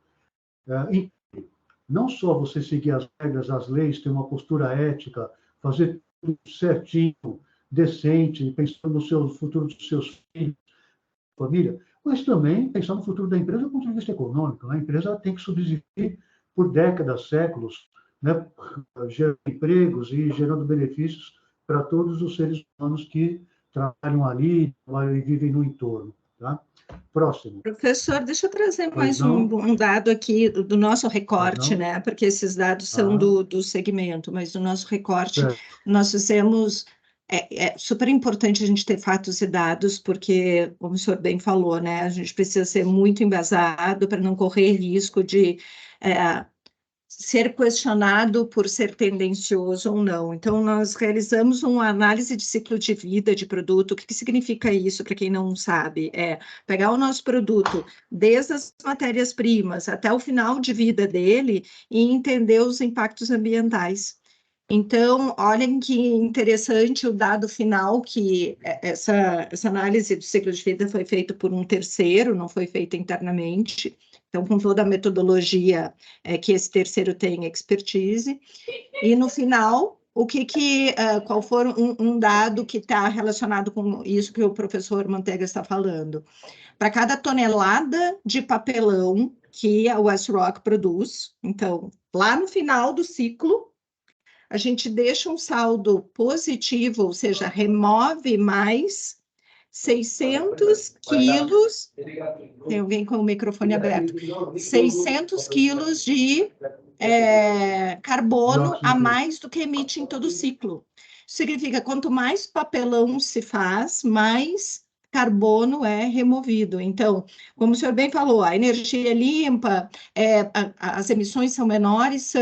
não só você seguir as regras, as leis, ter uma postura ética, fazer tudo certinho, decente, pensando no futuro dos seus filhos, família, mas também pensar no futuro da empresa do ponto de vista econômico. Né? A empresa tem que subsistir por décadas, séculos, né? Gerando empregos e gerando benefícios para todos os seres humanos que trabalham ali e vivem no entorno. Tá? Próximo. Professor, deixa eu trazer mais um dado aqui do nosso recorte, né? Porque esses dados são do segmento, mas do nosso recorte, nós fizemos. É super importante a gente ter fatos e dados, porque, como o senhor bem falou, né? A gente precisa ser muito embasado para não correr risco de ser questionado por ser tendencioso ou não. Então, nós realizamos uma análise de ciclo de vida de produto. O que significa isso, para quem não sabe? É pegar o nosso produto, desde as matérias-primas até o final de vida dele, e entender os impactos ambientais. Então, olhem que interessante o dado final, que essa análise do ciclo de vida foi feita por um terceiro, não foi feita internamente. Então, com toda a metodologia que esse terceiro tem expertise. E, no final, qual for um dado que está relacionado com isso que o professor Mantega está falando? Para cada tonelada de papelão que a WestRock produz, então, lá no final do ciclo, a gente deixa um saldo positivo, ou seja, remove mais 600 quilos, tem alguém com o microfone aberto, 600 quilos de carbono a mais do que emite em todo o ciclo. Significa, quanto mais papelão se faz, mais carbono é removido. Então, como o senhor bem falou, a energia é limpa, as emissões são menores,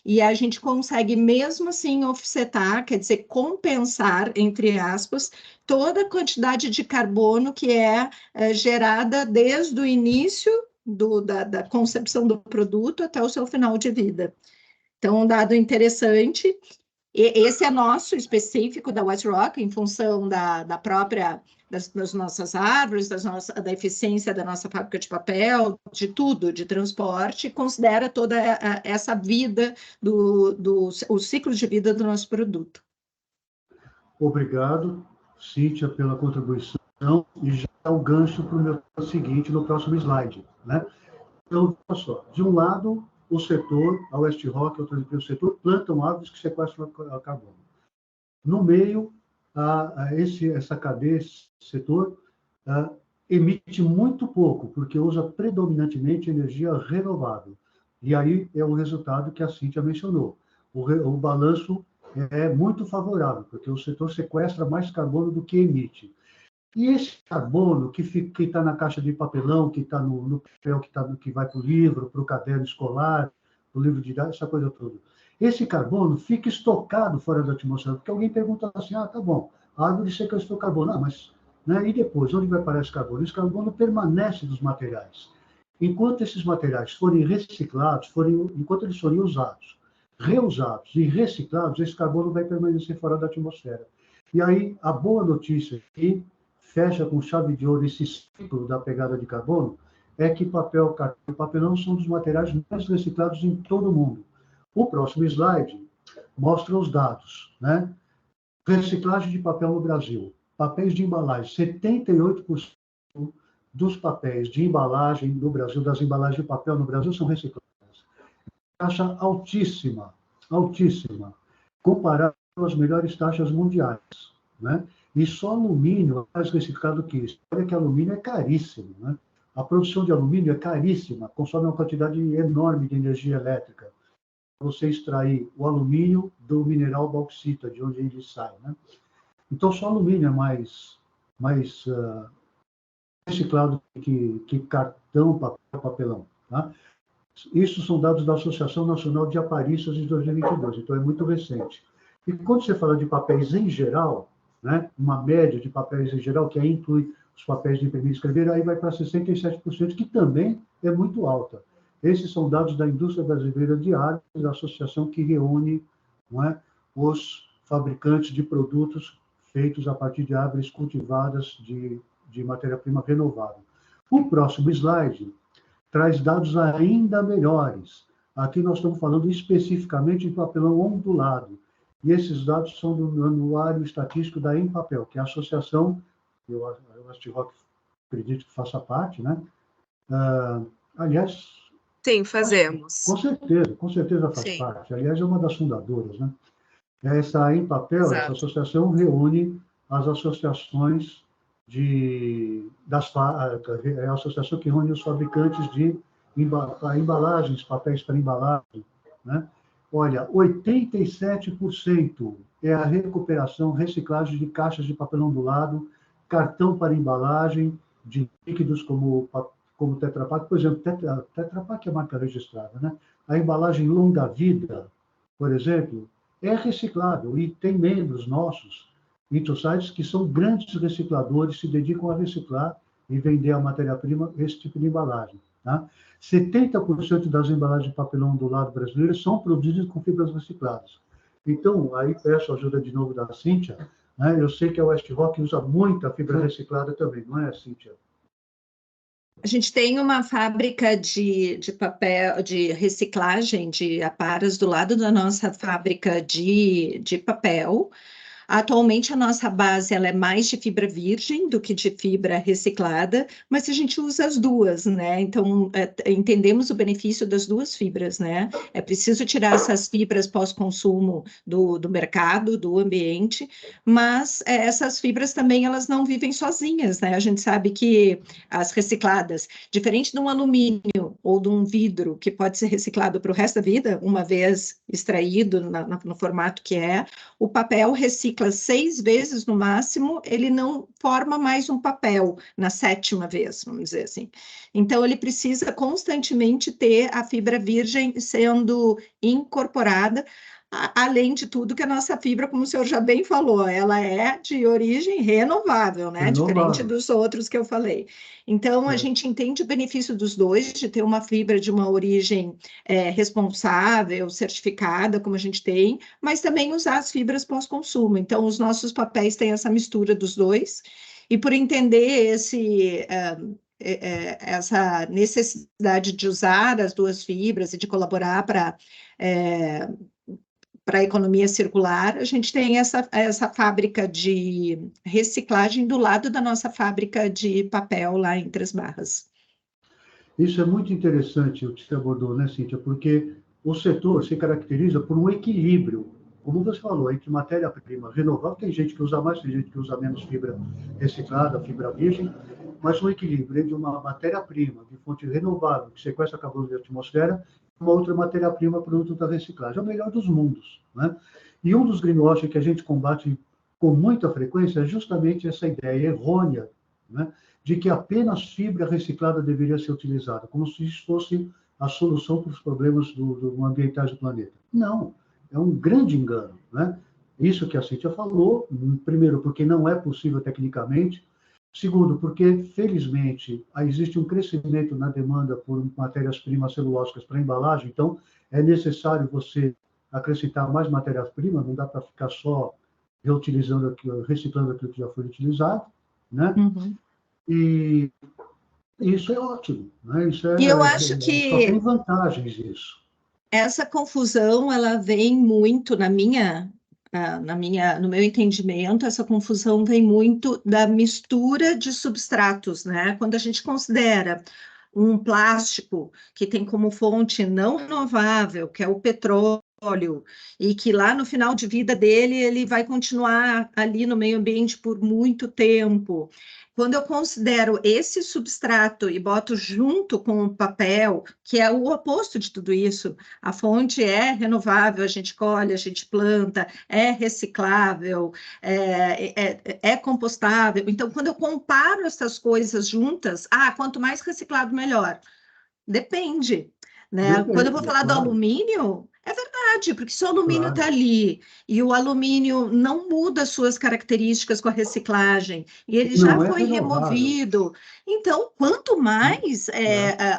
e a gente consegue mesmo assim offsetar, quer dizer, compensar, entre aspas, toda a quantidade de carbono que é gerada desde o início da concepção do produto até o seu final de vida. Então, um dado interessante. Esse é nosso, específico da West Rock, em função da própria, das nossas árvores, da eficiência da nossa fábrica de papel, de tudo, de transporte, considera toda essa vida, o ciclo de vida do nosso produto. Obrigado, Cíntia, pela contribuição, e já é o gancho para o meu seguinte, no próximo slide, né? Então, olha só, de um lado, o setor, a West Rock, o setor, plantam árvores que sequestram carbono. No meio, essa cadeia, esse setor, emite muito pouco, porque usa predominantemente energia renovável. E aí é o resultado que a Cíntia mencionou. O balanço é muito favorável, porque o setor sequestra mais carbono do que emite. E esse carbono que está na caixa de papelão, que está no papel que vai para o livro, para o caderno escolar, para o livro didático, essa coisa toda, esse carbono fica estocado fora da atmosfera, porque alguém pergunta assim, tá bom, a árvore sequestrou carbono, mas, né, e depois, onde vai parar esse carbono? Esse carbono permanece nos materiais. Enquanto esses materiais forem reciclados, enquanto eles forem usados, reusados e reciclados, esse carbono vai permanecer fora da atmosfera. E aí, a boa notícia aqui, fecha com chave de ouro esse ciclo da pegada de carbono, é que papel, cartão e papelão são dos materiais mais reciclados em todo o mundo. O próximo slide mostra os dados, né? Reciclagem de papel no Brasil. Papéis de embalagem, 78% dos papéis de embalagem no Brasil, das embalagens de papel no Brasil, são recicladas. Taxa altíssima, altíssima, comparado com as melhores taxas mundiais, né? E só alumínio é mais reciclado que isso. Olha que alumínio é caríssimo, né? A produção de alumínio é caríssima, consome uma quantidade enorme de energia elétrica. Você extrair o alumínio do mineral bauxita, de onde ele sai, né? Então, só alumínio é mais reciclado que cartão, papelão, tá? Isso são dados da Associação Nacional de Aparistas de 2022, então é muito recente. E quando você fala de papéis em geral, né, uma média de papéis em geral, que aí inclui os papéis de imprimir e escrever, aí vai para 67%, que também é muito alta. Esses são dados da Indústria Brasileira de Árvores, da associação que reúne, não é, os fabricantes de produtos feitos a partir de árvores cultivadas de matéria-prima renovável. O próximo slide traz dados ainda melhores. Aqui nós estamos falando especificamente de papelão ondulado. E esses dados são do Anuário Estatístico da Empapel, que é a associação, eu West Rock acredito que faça parte, né? Aliás... Sim, fazemos. Com certeza faz parte. Aliás, é uma das fundadoras, né? Essa Empapel, essa associação reúne as associações é a associação que reúne os fabricantes de embalagens, papéis para embalagem, né? Olha, 87% é a recuperação, reciclagem de caixas de papel ondulado, cartão para embalagem, de líquidos como Tetra Pak. Por exemplo, Tetra Pak é a marca registrada, né? A embalagem longa vida, por exemplo, é reciclável e tem membros nossos, sites que são grandes recicladores, se dedicam a reciclar e vender a matéria-prima, esse tipo de embalagem, tá? 70% das embalagens de papelão ondulado brasileiras são produzidas com fibras recicladas. Então, aí peço a ajuda de novo da Cíntia, né? Eu sei que a West Rock usa muita fibra reciclada também, não é, Cíntia? A gente tem uma fábrica de papel, de reciclagem de aparas do lado da nossa fábrica de papel. Atualmente, a nossa base ela é mais de fibra virgem do que de fibra reciclada, mas a gente usa as duas, né? Então, entendemos o benefício das duas fibras, né? É preciso tirar essas fibras pós-consumo do mercado, do ambiente, mas essas fibras também, elas não vivem sozinhas, né? A gente sabe que as recicladas, diferente de um alumínio ou de um vidro, que pode ser reciclado para o resto da vida, uma vez extraído no formato que é, o papel recicla recicla 6 vezes no máximo, ele não forma mais um papel na 7ª vez, vamos dizer assim. Então, ele precisa constantemente ter a fibra virgem sendo incorporada, além de tudo que a nossa fibra, como o senhor já bem falou, ela é de origem renovável, né? Diferente dos outros que eu falei. Então, a gente entende o benefício dos dois, de ter uma fibra de uma origem responsável, certificada, como a gente tem, mas também usar as fibras pós-consumo. Então, os nossos papéis têm essa mistura dos dois, e por entender essa necessidade de usar as duas fibras e de colaborar para a economia circular, a gente tem essa fábrica de reciclagem do lado da nossa fábrica de papel lá em Três Barras. Isso é muito interessante, o que você abordou, né, Cíntia? Porque o setor se caracteriza por um equilíbrio, como você falou, entre matéria-prima renovável, tem gente que usa mais, tem gente que usa menos fibra reciclada, fibra virgem, mas um equilíbrio entre uma matéria-prima de fonte renovável, que sequestra carbono da atmosfera, e uma outra matéria-prima produto da reciclagem. É o melhor dos mundos, né? E um dos greenwashing que a gente combate com muita frequência é justamente essa ideia errônea, né, de que apenas fibra reciclada deveria ser utilizada, como se isso fosse a solução para os problemas ambientais do planeta. Não, é um grande engano, né? Isso que a Cíntia falou, primeiro, porque não é possível tecnicamente, segundo, porque, felizmente, existe um crescimento na demanda por matérias-primas celulósicas para embalagem, então é necessário você acrescentar mais matérias-primas, não dá para ficar só reutilizando aquilo, reciclando aquilo que já foi utilizado, né? Uhum. E isso é ótimo, né? E eu acho Só que tem vantagens isso. essa confusão, ela vem muito no meu entendimento, essa confusão vem muito da mistura de substratos, né? Quando a gente considera um plástico que tem como fonte não renovável, que é o petróleo, e que lá no final de vida dele ele vai continuar ali no meio ambiente por muito tempo. Quando eu considero esse substrato e boto junto com o papel, que é o oposto de tudo isso, a fonte é renovável, a gente colhe, a gente planta, é reciclável, é compostável. Então, quando eu comparo essas coisas juntas, quanto mais reciclado, melhor. Depende, né? Quando eu vou falar do alumínio, é verdade, porque se o alumínio está ali e o alumínio não muda suas características com a reciclagem e ele já foi removido, então quanto mais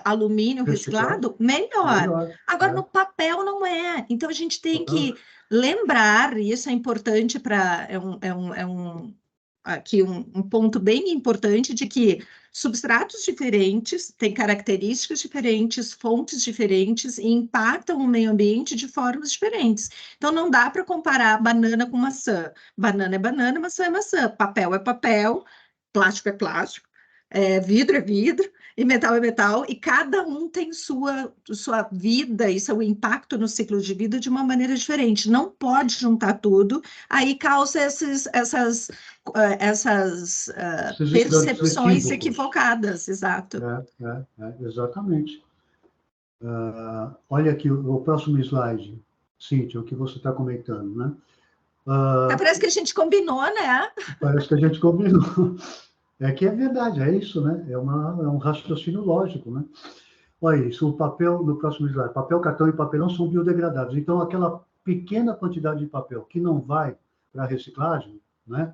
alumínio reciclado, melhor. Agora, no papel não é. Então a gente tem que lembrar, e isso é importante para aqui um ponto bem importante de que substratos diferentes têm características diferentes, fontes diferentes e impactam o meio ambiente de formas diferentes. Então, não dá para comparar banana com maçã. Banana é banana, maçã é maçã. Papel é papel, plástico é plástico, vidro é vidro e metal é metal, e cada um tem sua vida e seu impacto no ciclo de vida de uma maneira diferente. Não pode juntar tudo, aí causa essas percepções equivocadas, exato. Exatamente. Olha aqui o próximo slide, Cíntia, o que você está comentando, né? Parece que a gente combinou, né? Parece que a gente combinou. É que é verdade, é isso, né? É um raciocínio lógico, né? Olha isso, o papel, no próximo slide, papel, cartão e papelão são biodegradáveis. Então, aquela pequena quantidade de papel que não vai para a reciclagem, né?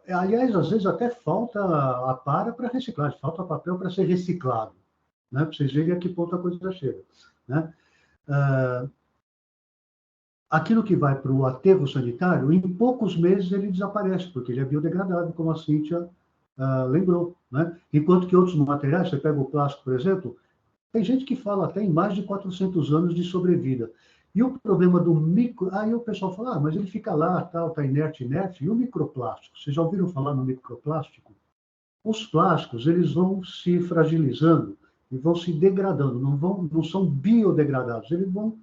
Aliás, às vezes até falta a para reciclagem, falta papel para ser reciclado, né? Para vocês verem a que ponto a coisa chega, né? Aquilo que vai para o aterro sanitário, em poucos meses ele desaparece, porque ele é biodegradável, como a Cíntia lembrou, né? Enquanto que outros materiais, você pega o plástico, por exemplo, tem gente que fala até em mais de 400 anos de sobrevida. E o problema do aí o pessoal fala, mas ele fica lá, tal, tá inerte. E o microplástico? Vocês já ouviram falar no microplástico? Os plásticos, eles vão se fragilizando e vão se degradando, não são biodegradáveis, eles vão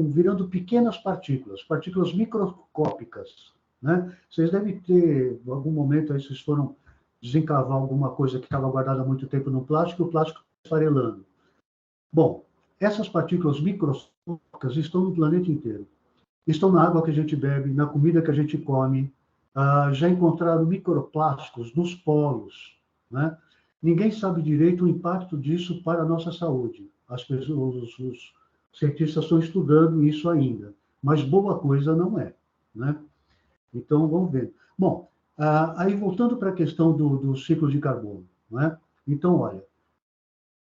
virando pequenas partículas microscópicas, né? Vocês devem ter, em algum momento, aí vocês foram desencavar alguma coisa que estava guardada há muito tempo no plástico, e o plástico esfarelando. Bom, essas partículas microscópicas estão no planeta inteiro. estão na água que a gente bebe, na comida que a gente come, já encontraram microplásticos nos polos, né? Ninguém sabe direito o impacto disso para a nossa saúde. As pessoas, os cientistas estão estudando isso ainda, mas boa coisa não é, né? Então, vamos ver. Bom, aí voltando para a questão do ciclo de carbono, né? Então, olha,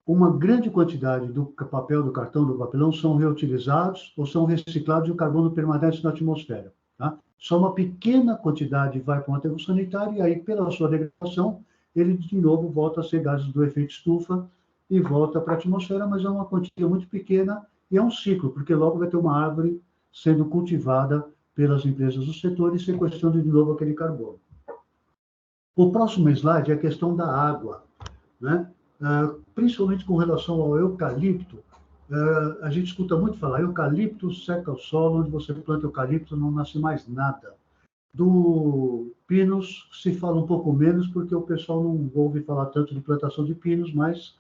uma grande quantidade do papel, do cartão, do papelão são reutilizados ou são reciclados e o carbono permanece na atmosfera. Tá? Só uma pequena quantidade vai para um aterro sanitário e aí, pela sua degradação, ele de novo volta a ser gases do efeito estufa e volta para a atmosfera, mas é uma quantia muito pequena e é um ciclo, porque logo vai ter uma árvore sendo cultivada pelas empresas do setor e sequestrando de novo aquele carbono. O próximo slide é a questão da água, né? Principalmente com relação ao eucalipto, a gente escuta muito falar, eucalipto seca o solo, onde você planta eucalipto não nasce mais nada. Do pinos se fala um pouco menos, porque o pessoal não ouve falar tanto de plantação de pinos, mas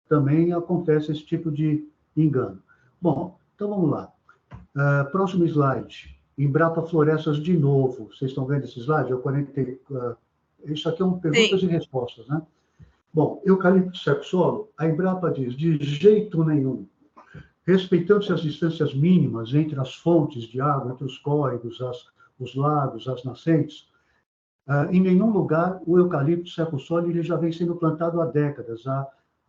também acontece esse tipo de engano. Bom, então vamos lá. Próximo slide. Embrapa Florestas de novo. Vocês estão vendo esse slide? Isso aqui é um perguntas e respostas, né? Bom, eucalipto seca o solo, a Embrapa diz, de jeito nenhum. Respeitando-se as distâncias mínimas entre as fontes de água, entre os córregos, os lagos, as nascentes, em nenhum lugar o eucalipto seca o solo, ele já vem sendo plantado há décadas.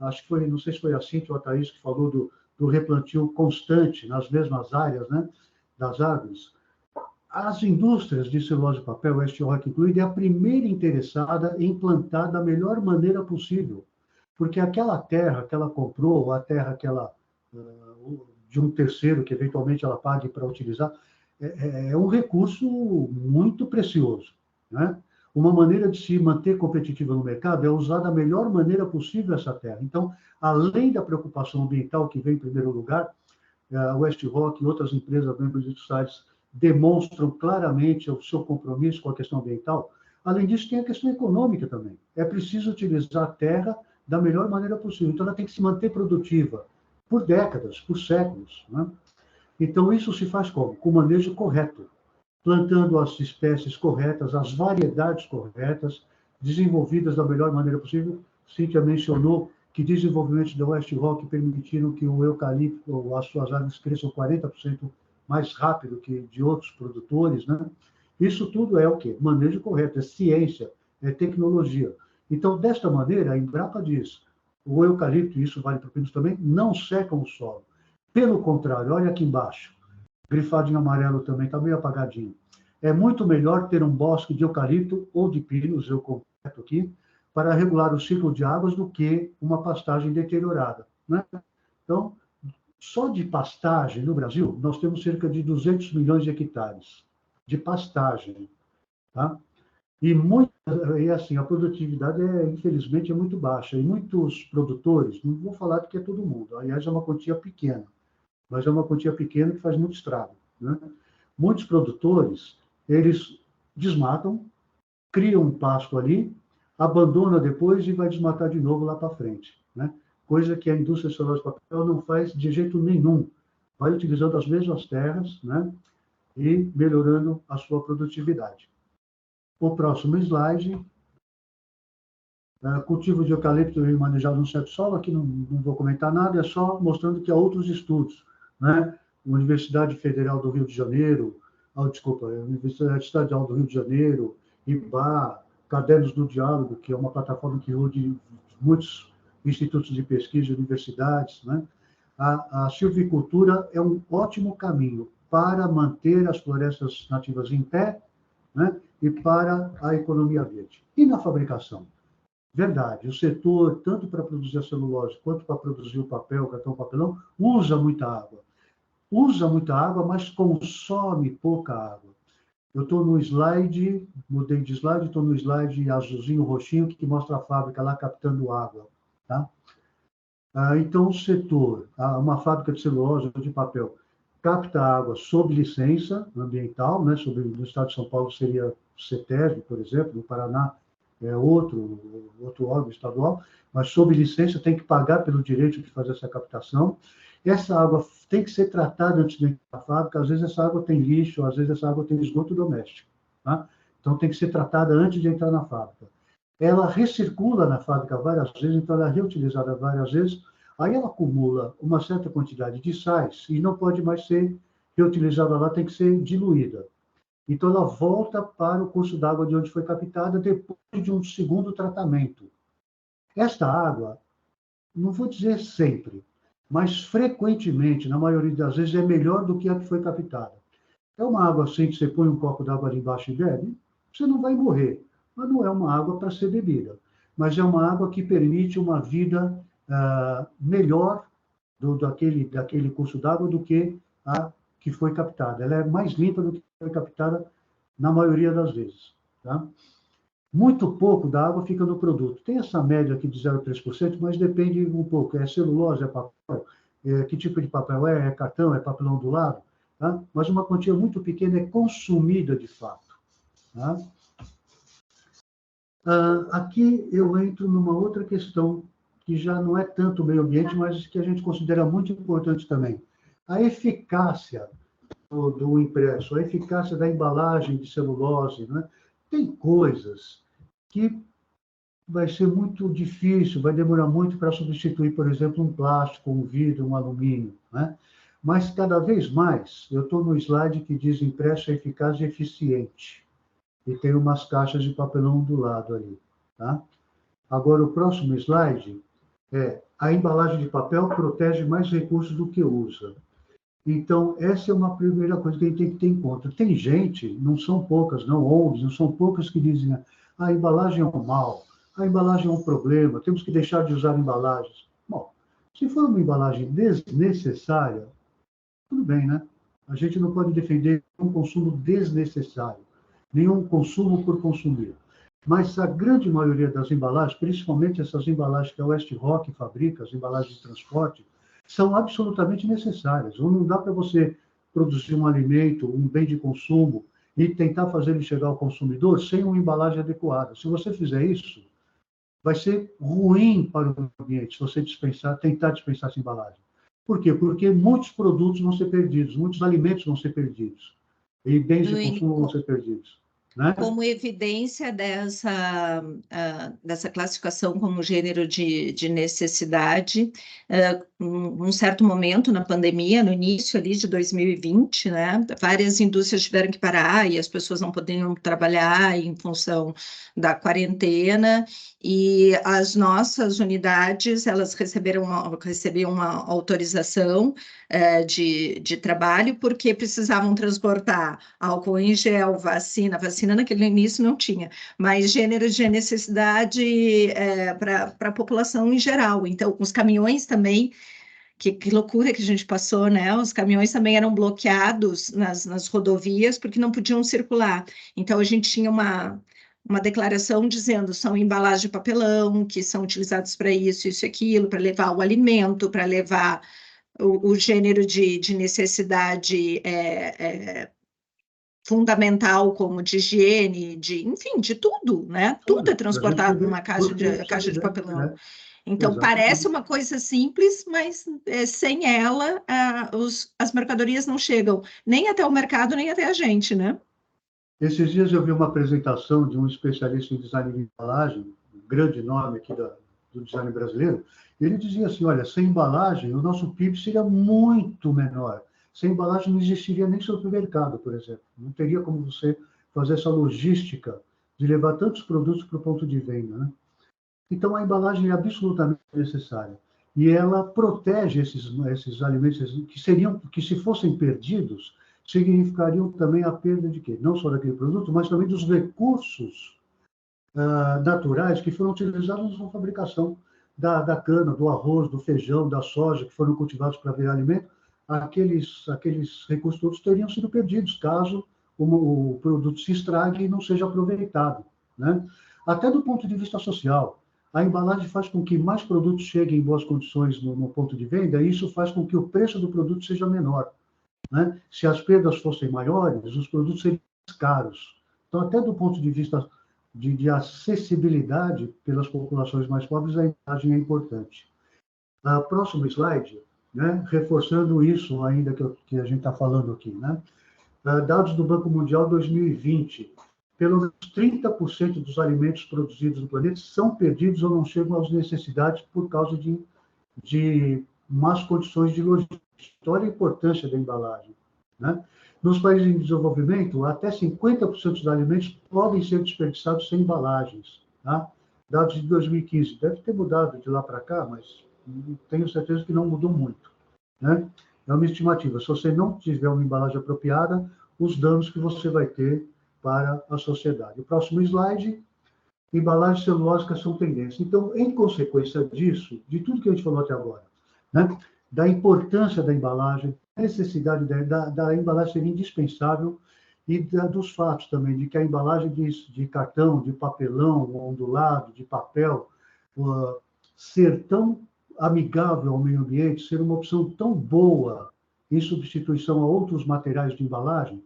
Acho que foi, não sei se foi a Cíntia ou a Thaís que falou do replantio constante nas mesmas áreas, né, das árvores. As indústrias de celulose e papel, West Rock incluída, é a primeira interessada em plantar da melhor maneira possível, porque aquela terra que ela comprou, a terra que ela, de um terceiro que eventualmente ela pague para utilizar, é um recurso muito precioso, né? Uma maneira de se manter competitiva no mercado é usar da melhor maneira possível essa terra. Então, além da preocupação ambiental que vem em primeiro lugar, a West Rock e outras empresas membros de sites demonstram claramente o seu compromisso com a questão ambiental. Além disso, tem a questão econômica também. É preciso utilizar a terra da melhor maneira possível. Então, ela tem que se manter produtiva por décadas, por séculos, né? Então, isso se faz como? Com o manejo correto, plantando as espécies corretas, as variedades corretas, desenvolvidas da melhor maneira possível. Cíntia mencionou que desenvolvimentos da West Rock permitiram que o eucalipto, as suas árvores cresçam 40% mais rápido que de outros produtores, né? Isso tudo é o quê? Manejo correto, é ciência, é tecnologia. Então, desta maneira, a Embrapa diz, o eucalipto, e isso vale para o pinos também, não secam o solo. Pelo contrário, olha aqui embaixo, grifado em amarelo também, está meio apagadinho. É muito melhor ter um bosque de eucalipto ou de pinos, eu completo aqui, para regular o ciclo de águas do que uma pastagem deteriorada, né? Então, só de pastagem no Brasil, nós temos cerca de 200 milhões de hectares de pastagem, tá? E assim, a produtividade, infelizmente, é muito baixa. E muitos produtores, não vou falar que é todo mundo, aliás, é uma quantia pequena, mas é uma quantia pequena que faz muito estrago, né? Muitos produtores, eles desmatam, criam um pasto ali, abandona depois e vai desmatar de novo lá para frente, né? Coisa que a indústria de celulose e papel não faz de jeito nenhum. Vai utilizando as mesmas terras, né? E melhorando a sua produtividade. O próximo slide, cultivo de eucalipto manejado no certo solo, aqui não vou comentar nada, é só mostrando que há outros estudos, né? Universidade Federal do Rio de Janeiro, Universidade Estadual do Rio de Janeiro, IBA, Cadernos do Diálogo, que é uma plataforma que une muitos institutos de pesquisa e universidades, né? A silvicultura é um ótimo caminho para manter as florestas nativas em pé, né? E para a economia verde. E na fabricação? Verdade, o setor, tanto para produzir a celulose quanto para produzir o papel, o cartão, papelão, usa muita água. Usa muita água, mas consome pouca água. Eu estou no slide, mudei de slide, estou no slide azulzinho, roxinho, que mostra a fábrica lá captando água, tá? Então, o setor, uma fábrica de celulose ou de papel, capta água sob licença ambiental, né? No estado de São Paulo seria o CETESB, por exemplo, no Paraná é outro órgão estadual, mas sob licença tem que pagar pelo direito de fazer essa captação, essa água tem que ser tratada antes de entrar na fábrica, às vezes essa água tem lixo, às vezes essa água tem esgoto doméstico, tá? Então tem que ser tratada antes de entrar na fábrica. Ela recircula na fábrica várias vezes, então ela é reutilizada várias vezes, aí ela acumula uma certa quantidade de sais e não pode mais ser reutilizada lá, tem que ser diluída. Então ela volta para o curso d'água de onde foi captada depois de um segundo tratamento. Esta água, não vou dizer sempre, mas frequentemente, na maioria das vezes, é melhor do que a que foi captada. É uma água assim que você põe um copo d'água ali embaixo e bebe, você não vai morrer, mas não é uma água para ser bebida. Mas é uma água que permite uma vida melhor daquele curso d'água do que a que foi captada. Ela é mais limpa do que foi captada na maioria das vezes. Tá? Muito pouco da água fica no produto. Tem essa média aqui de 0,3%, mas depende um pouco. É celulose, é papel, que tipo de papel é? É cartão, é papelão ondulado? Tá? Mas uma quantia muito pequena é consumida de fato. Tá? Aqui eu entro numa outra questão que já não é tanto o meio ambiente, mas que a gente considera muito importante também. A eficácia do impresso, a eficácia da embalagem de celulose, né? Tem coisas que vai ser muito difícil, vai demorar muito para substituir, por exemplo, um plástico, um vidro, um alumínio, né? Mas cada vez mais, eu estou no slide que diz impresso eficaz e eficiente, e tem umas caixas de papelão do lado ali, tá? Agora, o próximo slide é a embalagem de papel protege mais recursos do que usa. Então, essa é uma primeira coisa que a gente tem que ter em conta. Tem gente, não são poucas, não ONGs, não são poucas que dizem a embalagem é um mal, a embalagem é um problema, temos que deixar de usar embalagens. Bom, se for uma embalagem desnecessária, tudo bem, né? A gente não pode defender um consumo desnecessário, nenhum consumo por consumir. Mas a grande maioria das embalagens, principalmente essas embalagens que a West Rock fabrica, as embalagens de transporte, são absolutamente necessárias. Não dá para você produzir um alimento, um bem de consumo, e tentar fazer ele chegar ao consumidor sem uma embalagem adequada. Se você fizer isso, vai ser ruim para o ambiente se você tentar dispensar essa embalagem. Por quê? Porque muitos produtos vão ser perdidos, muitos alimentos vão ser perdidos, e bens de consumo vão ser perdidos. Né? Como evidência dessa classificação como gênero de necessidade, um certo momento na pandemia, no início ali de 2020, né, várias indústrias tiveram que parar e as pessoas não podiam trabalhar em função da quarentena, e as nossas unidades, elas recebiam uma autorização de trabalho, porque precisavam transportar álcool em gel, vacina naquele início não tinha, mas gêneros de necessidade para a população em geral. Então, os caminhões também, que loucura que a gente passou, né? Os caminhões também eram bloqueados nas rodovias porque não podiam circular. Então, a gente tinha uma declaração dizendo são embalagens de papelão que são utilizados para isso e aquilo, para levar o alimento, para levar o gênero de necessidade fundamental, como de higiene, enfim, de tudo, né? Tudo é transportado numa caixa de papelão. Né? Então, parece uma coisa simples, mas sem ela, as mercadorias não chegam nem até o mercado, nem até a gente, né? Esses dias eu vi uma apresentação de um especialista em design de embalagem, um grande nome aqui do design brasileiro, e ele dizia assim, olha, sem embalagem, o nosso PIB seria muito menor. Sem embalagem não existiria nem supermercado, por exemplo. Não teria como você fazer essa logística de levar tantos produtos para o ponto de venda, né? Então, a embalagem é absolutamente necessária. E ela protege esses alimentos que, se fossem perdidos, significariam também a perda de quê? Não só daquele produto, mas também dos recursos naturais que foram utilizados na fabricação da cana, do arroz, do feijão, da soja, que foram cultivados para virar alimento. Aqueles recursos todos teriam sido perdidos caso o produto se estrague e não seja aproveitado, né? Até do ponto de vista social, a embalagem faz com que mais produtos cheguem em boas condições no ponto de venda, e isso faz com que o preço do produto seja menor, né? Se as perdas fossem maiores, os produtos seriam mais caros. Então, até do ponto de vista de acessibilidade pelas populações mais pobres, a embalagem é importante. Próximo slide. né? Reforçando isso ainda que a gente está falando aqui, né? Dados do Banco Mundial 2020, pelo menos 30% dos alimentos produzidos no planeta são perdidos ou não chegam às necessidades por causa de más condições de logística. Olha a importância da embalagem, né? Nos países em desenvolvimento, até 50% dos alimentos podem ser desperdiçados sem embalagens, tá? Dados de 2015. Deve ter mudado de lá para cá, mas tenho certeza que não mudou muito, né? É uma estimativa. Se você não tiver uma embalagem apropriada, os danos que você vai ter para a sociedade. O próximo slide. Embalagens celulósicas são tendência. Então, em consequência disso, de tudo que a gente falou até agora, né, da importância da embalagem, da necessidade da embalagem ser indispensável e dos fatos também, de que a embalagem de cartão, de papelão, ondulado, de papel, ser tão amigável ao meio ambiente, ser uma opção tão boa em substituição a outros materiais de embalagem,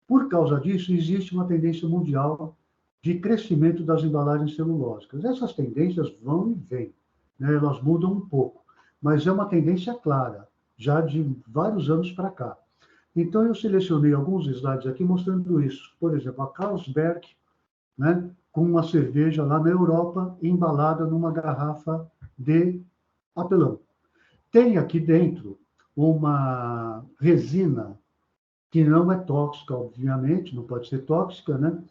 por causa disso, existe uma tendência mundial de crescimento das embalagens celulósicas. Essas tendências vão e vêm, né? Elas mudam um pouco, mas é uma tendência clara, já de vários anos para cá. Então, eu selecionei alguns slides aqui mostrando isso. Por exemplo, a Carlsberg, né, com uma cerveja lá na Europa, embalada numa garrafa de papelão. Tem aqui dentro uma resina que não é tóxica, obviamente, não pode ser tóxica, né?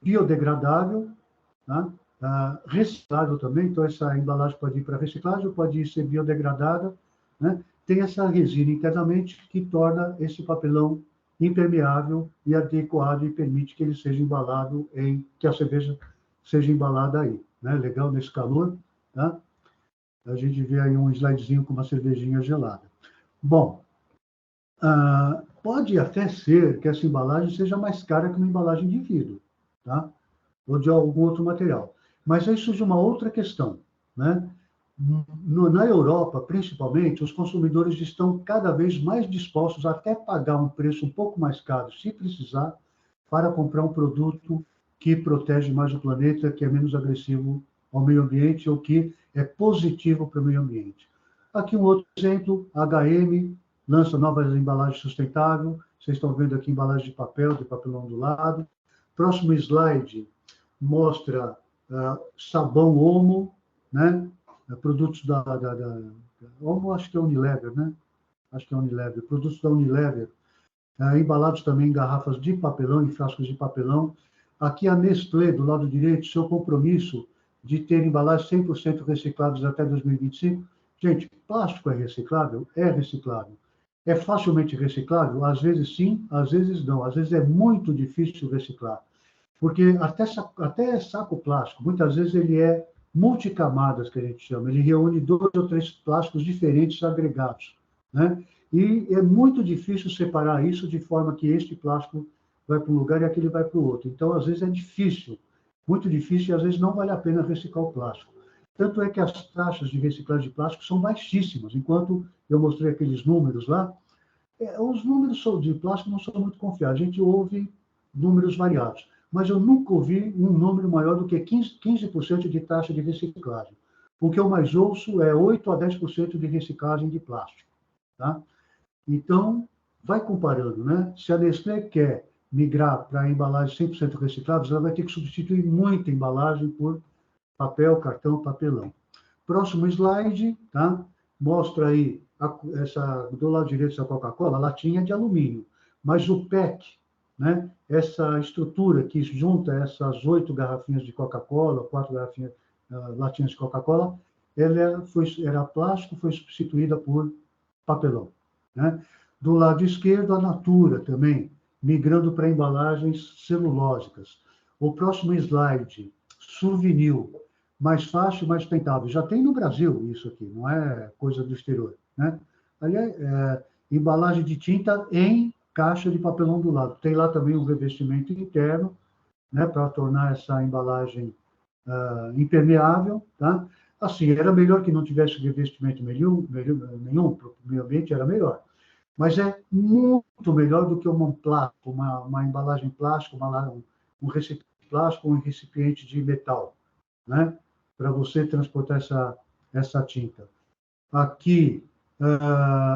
Biodegradável, tá? Reciclável também, então essa embalagem pode ir para reciclagem, pode ser biodegradada, né? Tem essa resina internamente que torna esse papelão impermeável e adequado e permite que ele seja embalado que a cerveja seja embalada aí, né? Legal nesse calor, tá? A gente vê aí um slidezinho com uma cervejinha gelada. Bom, pode até ser que essa embalagem seja mais cara que uma embalagem de vidro, tá? Ou de algum outro material. Mas aí surge uma outra questão, né? Na Europa, principalmente, os consumidores estão cada vez mais dispostos a até pagar um preço um pouco mais caro, se precisar, para comprar um produto que protege mais o planeta, que é menos agressivo ao meio ambiente ou que é positivo para o meio ambiente. Aqui um outro exemplo, H&M lança novas embalagens sustentáveis. Vocês estão vendo aqui embalagem de papelão do lado. Próximo slide mostra sabão Omo, né? Produtos da Omo, acho que é Unilever, né? Acho que é Unilever. Produtos da Unilever, embalados também em garrafas de papelão, em frascos de papelão. Aqui a Nestlé, do lado direito, seu compromisso de ter embalagens 100% recicláveis até 2025. Gente, plástico é reciclável? É reciclável. É facilmente reciclável? Às vezes sim, às vezes não. Às vezes é muito difícil reciclar. Porque até saco plástico, muitas vezes ele é multicamadas, que a gente chama. Ele reúne 2 ou 3 plásticos diferentes agregados, né? E é muito difícil separar isso de forma que este plástico vai para um lugar e aquele vai para o outro. Então, às vezes é difícil, muito difícil, e às vezes não vale a pena reciclar o plástico. Tanto é que as taxas de reciclagem de plástico são baixíssimas. Enquanto eu mostrei aqueles números lá, os números de plástico não são muito confiáveis. A gente ouve números variados, mas eu nunca ouvi um número maior do que 15% de taxa de reciclagem. O que eu mais ouço é 8 a 10% de reciclagem de plástico, tá? Então, vai comparando, né? Se a Nestlé quer migrar para embalagens 100% recicláveis, ela vai ter que substituir muita embalagem por papel, cartão, papelão. Próximo slide, tá? Mostra aí, do lado direito da Coca-Cola, a latinha de alumínio, mas o PET, né? Essa estrutura que junta essas 8 garrafinhas de Coca-Cola, 4 latinhas de Coca-Cola, ela era plástico, foi substituída por papelão, né? Do lado esquerdo, a Natura também, migrando para embalagens celulósicas. O próximo slide, Souvenir, mais fácil, mais sustentável. Já tem no Brasil isso aqui, não é coisa do exterior, né? Ali embalagem de tinta em caixa de papelão do lado. Tem lá também um revestimento interno, né, para tornar essa embalagem impermeável, tá? Assim, era melhor que não tivesse revestimento nenhum para o meio ambiente, era melhor. Mas é muito melhor do que uma embalagem plástica, um recipiente plástico ou um recipiente de metal, né? Para você transportar essa tinta. Aqui,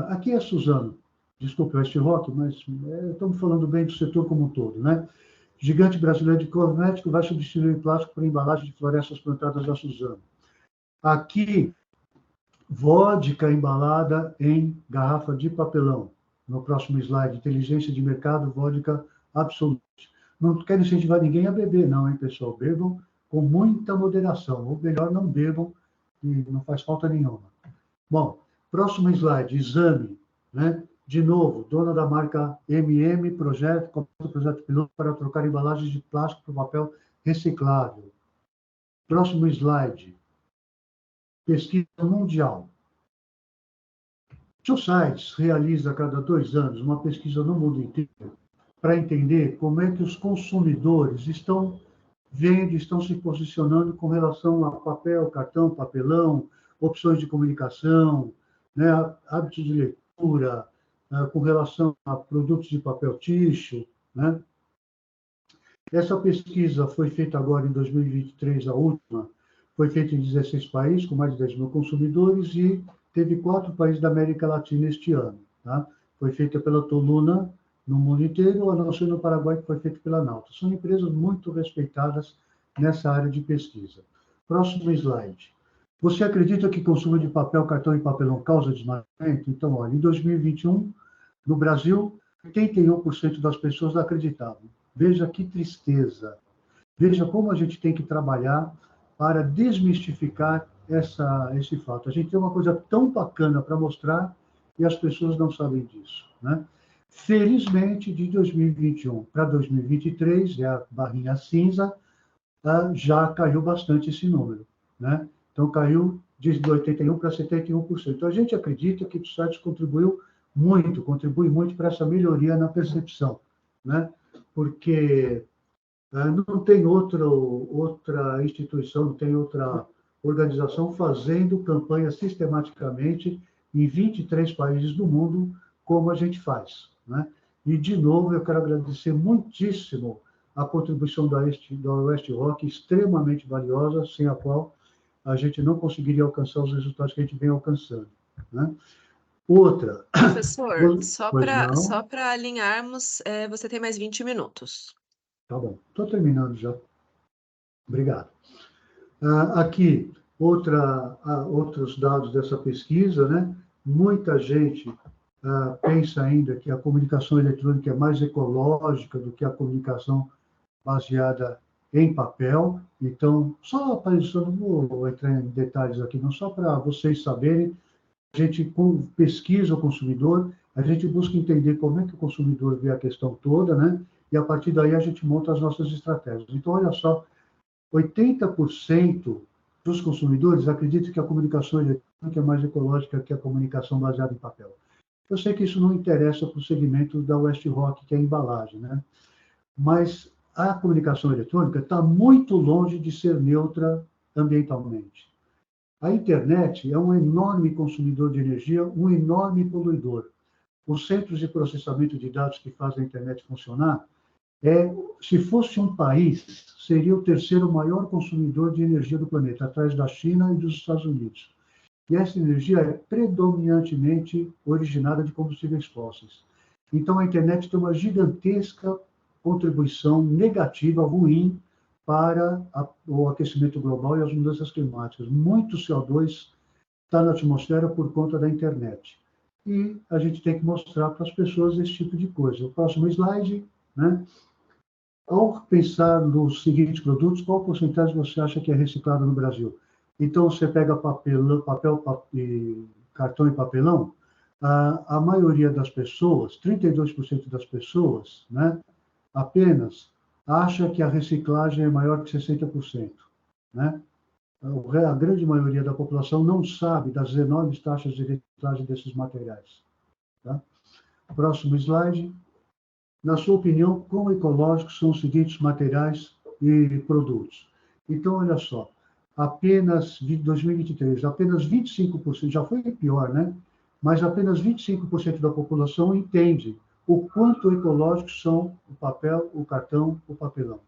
Aqui é a Suzano. Desculpe, West Rock, mas estamos falando bem do setor como um todo, né? Gigante brasileiro de cosmético vai substituir plástico por embalagem de florestas plantadas da Suzano. Aqui, vodka embalada em garrafa de papelão. No próximo slide, inteligência de mercado, vodka absoluta. Não quero incentivar ninguém a beber, não, hein, pessoal? Bebam com muita moderação, ou melhor, não bebam, e não faz falta nenhuma. Bom, próximo slide, exame, né? De novo, dona da marca projeto piloto para trocar embalagens de plástico por papel reciclável. Próximo slide, pesquisa mundial. Societies realiza a cada 2 anos uma pesquisa no mundo inteiro para entender como é que os consumidores estão vendo, estão se posicionando com relação a papel, cartão, papelão, opções de comunicação, né, hábitos de leitura, com relação a produtos de papel tixo, né? Essa pesquisa foi feita agora em 2023, a última, foi feita em 16 países, com mais de 10 mil consumidores, e teve 4 países da América Latina este ano. Tá? Foi feita pela Toluna, no mundo inteiro, a não ser no Paraguai, que foi feita pela Nauta. São empresas muito respeitadas nessa área de pesquisa. Próximo slide. Você acredita que consumo de papel, cartão e papelão causa desmatamento? Então, olha, em 2021, no Brasil, 81% das pessoas acreditavam. Veja que tristeza. Veja como a gente tem que trabalhar para desmistificar esse fato. A gente tem uma coisa tão bacana para mostrar e as pessoas não sabem disso, né? Felizmente, de 2021 para 2023, é a barrinha cinza, já caiu bastante esse número, né? Então, caiu de 81% para 71%. Então, a gente acredita que o site contribui muito para essa melhoria na percepção, né? Porque não tem outra instituição, não tem outra organização fazendo campanha sistematicamente em 23 países do mundo, como a gente faz, né? E, de novo, eu quero agradecer muitíssimo a contribuição da West Rock, extremamente valiosa, sem a qual a gente não conseguiria alcançar os resultados que a gente vem alcançando, né? Outra. Professor, só para alinharmos, você tem mais 20 minutos. Tá bom, estou terminando já. Obrigado. Aqui, outros dados dessa pesquisa, né? Muita gente pensa ainda que a comunicação eletrônica é mais ecológica do que a comunicação baseada em papel. Então, só não vou entrar em detalhes aqui, não, só para vocês saberem, a gente pesquisa o consumidor, a gente busca entender como é que o consumidor vê a questão toda, né? E a partir daí a gente monta as nossas estratégias. Então, olha só, 80% dos consumidores acreditam que a comunicação eletrônica é mais ecológica que a comunicação baseada em papel. Eu sei que isso não interessa para o segmento da West Rock, que é a embalagem, né? Mas a comunicação eletrônica está muito longe de ser neutra ambientalmente. A internet é um enorme consumidor de energia, um enorme poluidor. Os centros de processamento de dados que fazem a internet funcionar, se fosse um país, seria o 3º maior consumidor de energia do planeta, atrás da China e dos Estados Unidos. E essa energia é predominantemente originada de combustíveis fósseis. Então, a internet tem uma gigantesca contribuição negativa, ruim, para o aquecimento global e as mudanças climáticas. Muito CO2 está na atmosfera por conta da internet. E a gente tem que mostrar para as pessoas esse tipo de coisa. O próximo slide, né? Ao pensar nos seguintes produtos, qual porcentagem você acha que é reciclado no Brasil? Então, você pega papel, cartão e papelão, a maioria das pessoas, 32% das pessoas, né, apenas acha que a reciclagem é maior que 60%, né? A grande maioria da população não sabe das enormes taxas de reciclagem desses materiais. Tá? Próximo slide. Na sua opinião, quão ecológicos são os seguintes materiais e produtos? Então, olha só, apenas de 2023, apenas 25%, já foi pior, né? Mas apenas 25% da população entende o quanto ecológicos são o papel, o cartão, o papelão.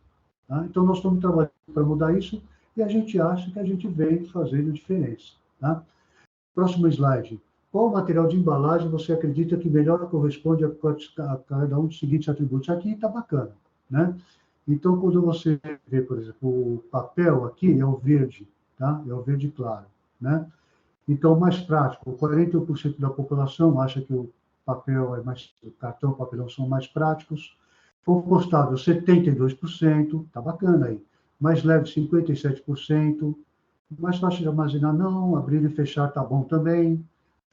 Tá? Então, nós estamos trabalhando para mudar isso e a gente acha que a gente vem fazendo diferença. Tá? Próximo slide. qual material de embalagem você acredita que melhor corresponde a cada um dos seguintes atributos? Aqui está bacana, né? Então, quando você vê, por exemplo, o papel aqui é o verde, tá? É o verde claro, né? Então, mais prático, 41% da população acha que o papel é mais, o cartão e o papelão são mais práticos. Compostável, 72%, tá bacana aí. Mais leve, 57%. Mais fácil de armazenar, não. Abrir e fechar, tá bom também.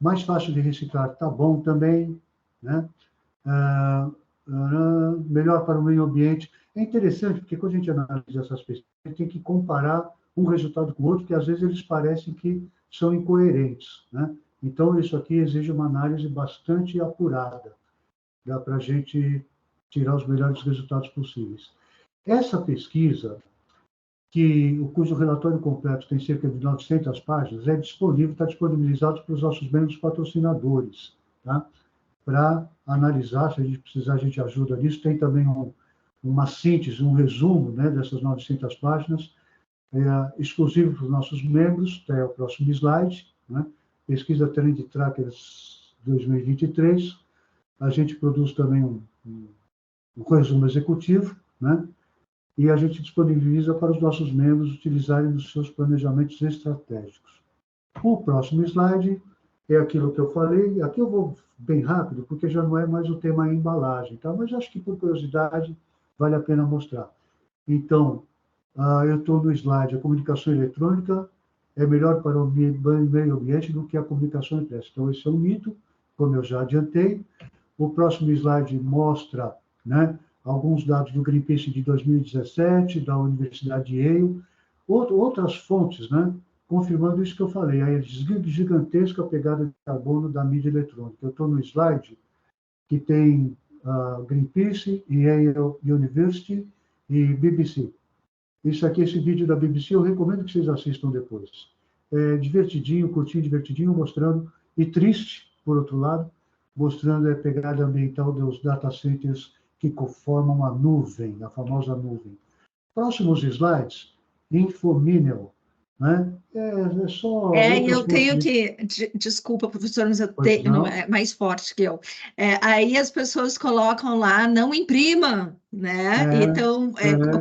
Mais fácil de reciclar, tá bom também, né? Melhor para o meio ambiente. É interessante, porque quando a gente analisa essas pesquisas, a gente tem que comparar um resultado com o outro, que às vezes eles parecem que são incoerentes, né? Então, isso aqui exige uma análise bastante apurada, dá para a gente tirar os melhores resultados possíveis. Essa pesquisa, cujo relatório completo tem cerca de 900 páginas, é disponível, está disponibilizado para os nossos membros patrocinadores, tá? Para analisar, se a gente precisar, a gente ajuda nisso. Tem também uma síntese, um resumo, né, dessas 900 páginas, exclusivo para os nossos membros, até o próximo slide, né? Pesquisa Trend Trackers 2023. A gente produz também um resumo executivo, né? E a gente disponibiliza para os nossos membros utilizarem nos seus planejamentos estratégicos. O próximo slide é aquilo que eu falei. Aqui eu vou bem rápido, porque já não é mais o tema embalagem, tá? Mas acho que, por curiosidade, vale a pena mostrar. Então, eu estou no slide. A comunicação eletrônica é melhor para o meio ambiente do que a comunicação impressa. Então, esse é um mito, como eu já adiantei. O próximo slide mostra, né, alguns dados do Greenpeace de 2017, da Universidade de Yale, outras fontes, né, confirmando isso que eu falei, a gigantesca pegada de carbono da mídia eletrônica. Eu estou no slide que tem Greenpeace, Yale University e BBC. Isso aqui, esse vídeo da BBC, eu recomendo que vocês assistam depois. É divertidinho, curtinho, divertidinho, mostrando, e triste, por outro lado, mostrando a pegada ambiental dos data centers que formam a nuvem, a famosa nuvem. Próximos slides, Infominel, né? É só... eu tenho que... Desculpa, professor, mas eu tenho, é mais forte que eu. Aí as pessoas colocam lá, não imprima, né? Então,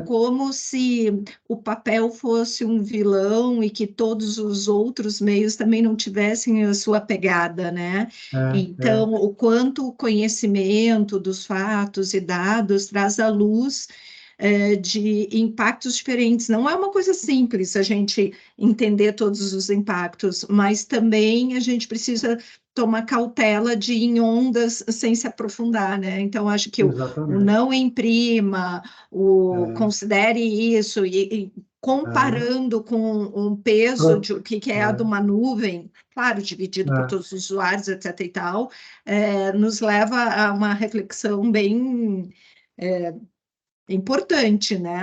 como se o papel fosse um vilão e que todos os outros meios também não tivessem a sua pegada, né? Então, o quanto o conhecimento dos fatos e dados traz à luz de impactos diferentes. Não é uma coisa simples a gente entender todos os impactos, mas também a gente precisa tomar cautela de ir em ondas sem se aprofundar, né? Então, acho que o não imprima, considere isso, e comparando com um peso de que é a de uma nuvem, claro, dividido por todos os usuários, etc. e tal, nos leva a uma reflexão bem... importante, né?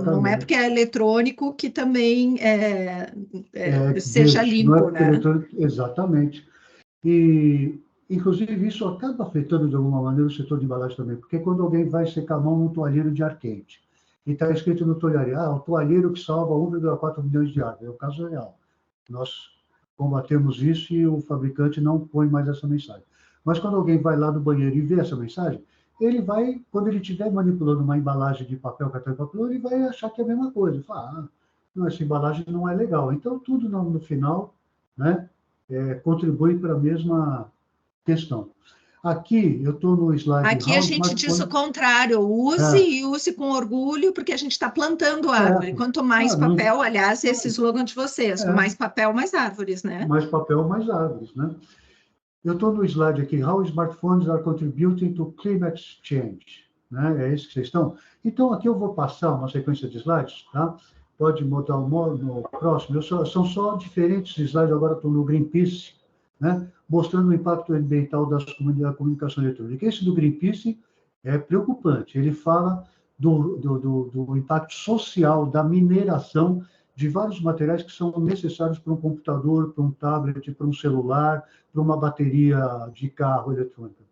Não é porque é eletrônico que também seja limpo, não é né? Exatamente. E, inclusive, isso acaba afetando, de alguma maneira, o setor de embalagem também, porque quando alguém vai secar a mão num toalheiro de ar quente, e está escrito no toalheiro, o toalheiro que salva 1,4 milhões de árvores, é o caso real. Nós combatemos isso e o fabricante não põe mais essa mensagem. Mas quando alguém vai lá no banheiro e vê essa mensagem, ele vai, quando ele estiver manipulando uma embalagem de papel, cartão e papel, ele vai achar que é a mesma coisa. Ele fala, não, essa embalagem não é legal. Então, tudo no final, né, contribui para a mesma questão. Aqui, eu estou no slide... Aqui a gente diz o contrário, use com orgulho, porque a gente está plantando árvore. Quanto mais papel, aliás, esse slogan de vocês, mais papel, mais árvores, né? Mais papel, mais árvores, né? Eu estou no slide aqui, How Smartphones are Contributing to Climate Change. Né? É esse que vocês estão? Então, aqui eu vou passar uma sequência de slides, tá? Pode mudar o modo no próximo. São só diferentes slides, agora estou no Greenpeace, né? Mostrando o impacto ambiental da comunicação eletrônica. Esse do Greenpeace é preocupante. Ele fala do impacto social da mineração de vários materiais que são necessários para um computador, para um tablet, para um celular, para uma bateria de carro eletrônico.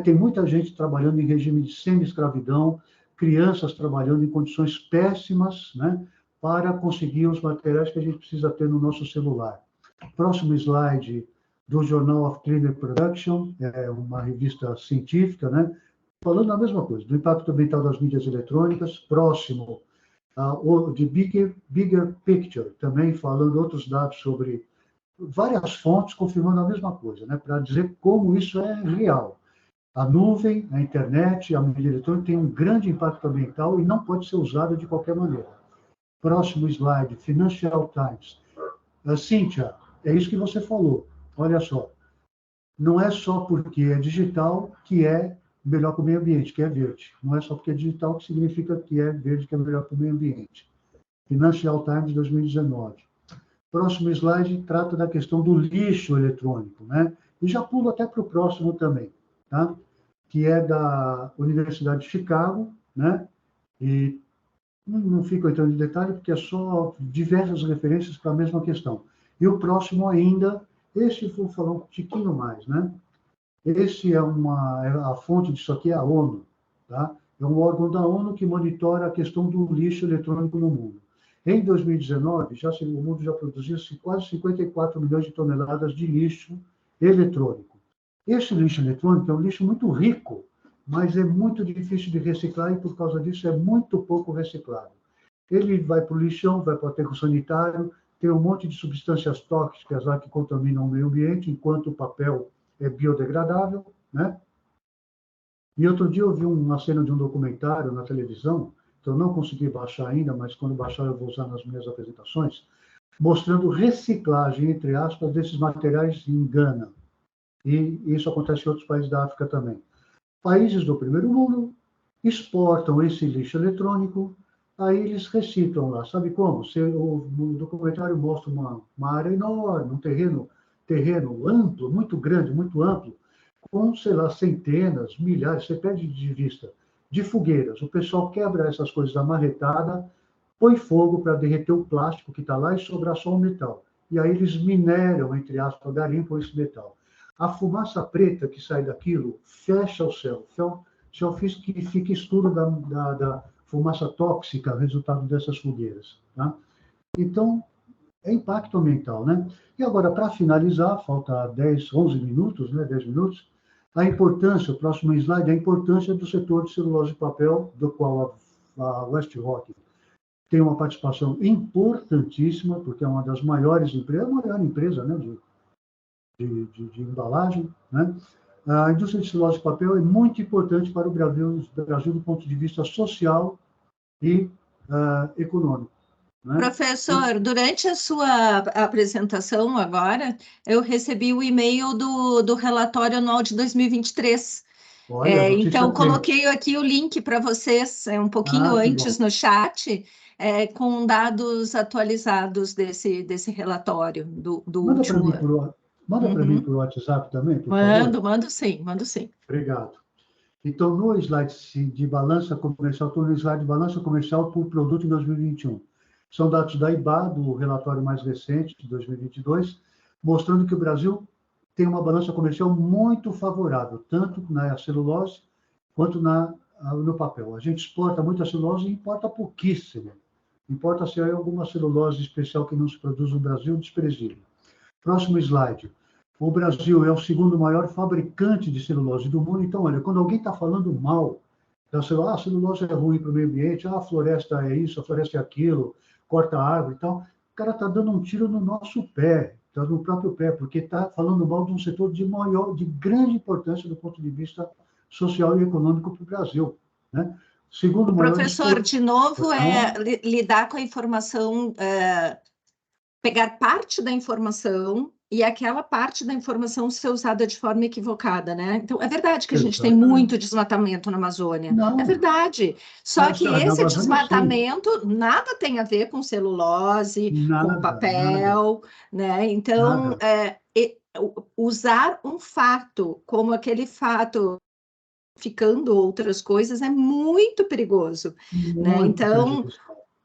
Tem muita gente trabalhando em regime de semi-escravidão, crianças trabalhando em condições péssimas, né, para conseguir os materiais que a gente precisa ter no nosso celular. Próximo slide, do Journal of Cleaner Production, é uma revista científica, né? Falando a mesma coisa, do impacto ambiental das mídias eletrônicas. Próximo, o de Bigger Picture, também falando outros dados sobre várias fontes confirmando a mesma coisa, né? Para dizer como isso é real. A nuvem, a internet, a mídia eletrônica tem um grande impacto ambiental e não pode ser usada de qualquer maneira. Próximo slide, Financial Times. Cíntia, é isso que você falou. Olha só, não é só porque é digital que é melhor para o meio ambiente, que é verde. Não é só porque é digital que significa que é verde, que é melhor para o meio ambiente. Financial Times 2019. Próximo slide trata da questão do lixo eletrônico, né? E já pulo até para o próximo também, tá? Que é da Universidade de Chicago, né? E não fico entrando em detalhe, porque é só diversas referências para a mesma questão. E o próximo ainda, esse vou falar um tiquinho mais, né? Esse a fonte disso aqui é a ONU, tá? É um órgão da ONU que monitora a questão do lixo eletrônico no mundo. Em 2019, o mundo já produziu quase 54 milhões de toneladas de lixo eletrônico. Esse lixo eletrônico é um lixo muito rico, mas é muito difícil de reciclar e, por causa disso, é muito pouco reciclado. Ele vai para o lixão, vai para o aterro sanitário, tem um monte de substâncias tóxicas lá que contaminam o meio ambiente, enquanto o papel é biodegradável, né? E outro dia eu vi uma cena de um documentário na televisão, que eu não consegui baixar ainda, mas quando baixar eu vou usar nas minhas apresentações, mostrando reciclagem, entre aspas, desses materiais em Gana. E isso acontece em outros países da África também. Países do primeiro mundo exportam esse lixo eletrônico, aí eles reciclam lá. Sabe como? O documentário mostra uma área enorme, um terreno amplo, muito grande, muito amplo, com, sei lá, centenas, milhares, você perde de vista, de fogueiras. O pessoal quebra essas coisas amarretadas, põe fogo para derreter o plástico que está lá e sobrar só o metal. E aí eles mineram, entre aspas, garimpam esse metal. A fumaça preta que sai daquilo fecha o céu. O céu que fica escuro da fumaça tóxica, resultado dessas fogueiras. Tá? Então, é impacto ambiental, né? E agora, para finalizar, falta 11 minutos, né? 10 minutos, a importância, o próximo slide, a importância do setor de celulose e papel, do qual a Westrock tem uma participação importantíssima, porque é uma das maiores empresas, a maior empresa, né, de embalagem, né? A indústria de celulose e papel é muito importante para o Brasil do ponto de vista social e econômico. Né? Professor, durante a sua apresentação agora, eu recebi o e-mail do relatório anual de 2023. Olha, Então, coloquei aqui o link para vocês, um pouquinho antes no chat, com dados atualizados desse relatório do último ano. Manda para mim por WhatsApp também, por favor. Mando sim. Obrigado. Então, no slide de balança comercial, estou no slide de balança comercial por produto em 2021. São dados da IBA, do relatório mais recente, de 2022, mostrando que o Brasil tem uma balança comercial muito favorável, tanto na celulose quanto no papel. A gente exporta muita celulose e importa pouquíssimo. Importa-se alguma celulose especial que não se produz no Brasil, desprezível. Próximo slide. O Brasil é o segundo maior fabricante de celulose do mundo. Então, olha, quando alguém está falando mal da celulose, a celulose é ruim para o meio ambiente, a floresta é isso, a floresta é aquilo, corta a árvore e tal, o cara está dando um tiro no nosso pé, está no próprio pé, porque está falando mal de um setor de grande importância do ponto de vista social e econômico para o Brasil. Né? Segundo maior professor, de novo, lidar com a informação, pegar parte da informação e aquela parte da informação ser usada de forma equivocada, né? Então, é verdade que a gente tem muito desmatamento na Amazônia. Não. É verdade. Só que esse desmatamento nada tem a ver com celulose, com papel, né? Então, usar um fato como aquele fato ficando outras coisas é muito perigoso, né? Então,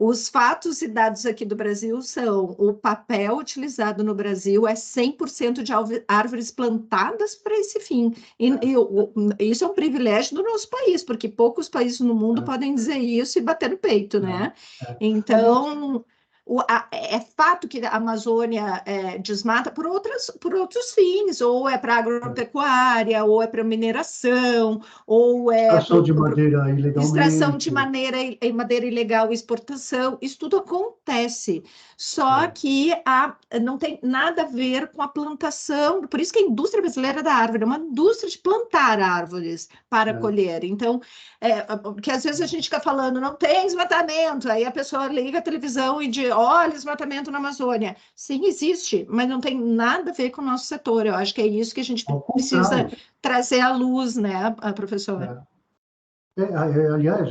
os fatos e dados aqui do Brasil são: o papel utilizado no Brasil é 100% de árvores plantadas para esse fim. E isso é um privilégio do nosso país, porque poucos países no mundo podem dizer isso e bater no peito, né? Então, É fato que a Amazônia desmata por outros fins, ou é para agropecuária, ou é para mineração, ou é extração de madeira ilegalmente. Extração de madeira ilegal, exportação, isso tudo acontece. Só que não tem nada a ver com a plantação, por isso que a indústria brasileira da árvore é uma indústria de plantar árvores para colher. Então, porque às vezes a gente fica falando, não tem desmatamento, aí a pessoa liga a televisão e diz, olha, desmatamento na Amazônia. Sim, existe, mas não tem nada a ver com o nosso setor. Eu acho que é isso que a gente precisa trazer à luz, né, professor? Aliás,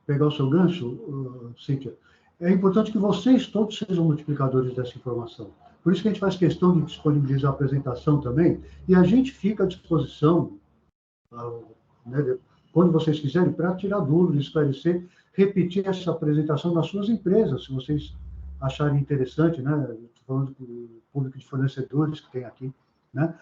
pegar o seu gancho, Cíntia, é importante que vocês todos sejam multiplicadores dessa informação. Por isso que a gente faz questão de disponibilizar a apresentação também, e a gente fica à disposição, né, quando vocês quiserem, para tirar dúvidas, esclarecer, repetir essa apresentação nas suas empresas, se vocês acharem interessante, né? Estou falando do público de fornecedores que tem aqui, né?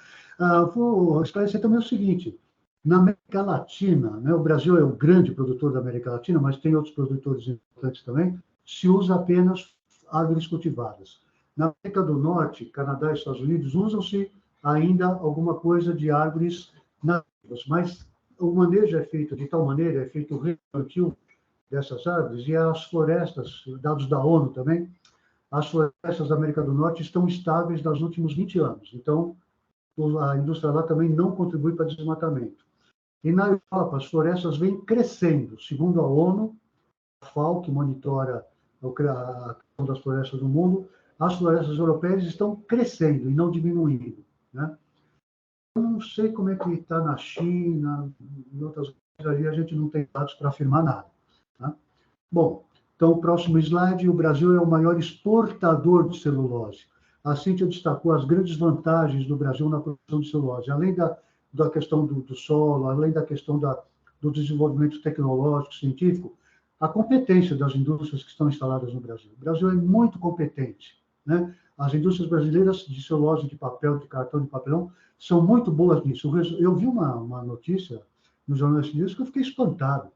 Vou esclarecer também o seguinte: na América Latina, né, o Brasil é o grande produtor da América Latina, mas tem outros produtores importantes também, se usa apenas árvores cultivadas. Na América do Norte, Canadá e Estados Unidos, usam-se ainda alguma coisa de árvores nativas, mas o manejo é feito de tal maneira, é feito o replantio dessas árvores, e as florestas, dados da ONU também, as florestas da América do Norte estão estáveis nos últimos 20 anos. Então, a indústria lá também não contribui para desmatamento. E na Europa, as florestas vêm crescendo. Segundo a ONU, a FAO, que monitora a questão das florestas do mundo, as florestas europeias estão crescendo e não diminuindo, né? Eu não sei como é que está na China, em outras coisas ali, a gente não tem dados para afirmar nada. Tá? Bom, então, o próximo slide: o Brasil é o maior exportador de celulose. A Cíntia destacou as grandes vantagens do Brasil na produção de celulose, além da questão do solo, além da questão do desenvolvimento tecnológico, científico, a competência das indústrias que estão instaladas no Brasil. O Brasil é muito competente, né? As indústrias brasileiras de celulose, de papel, de cartão, de papelão, são muito boas nisso. Eu vi uma notícia no Jornal Esse Dias que eu fiquei espantado.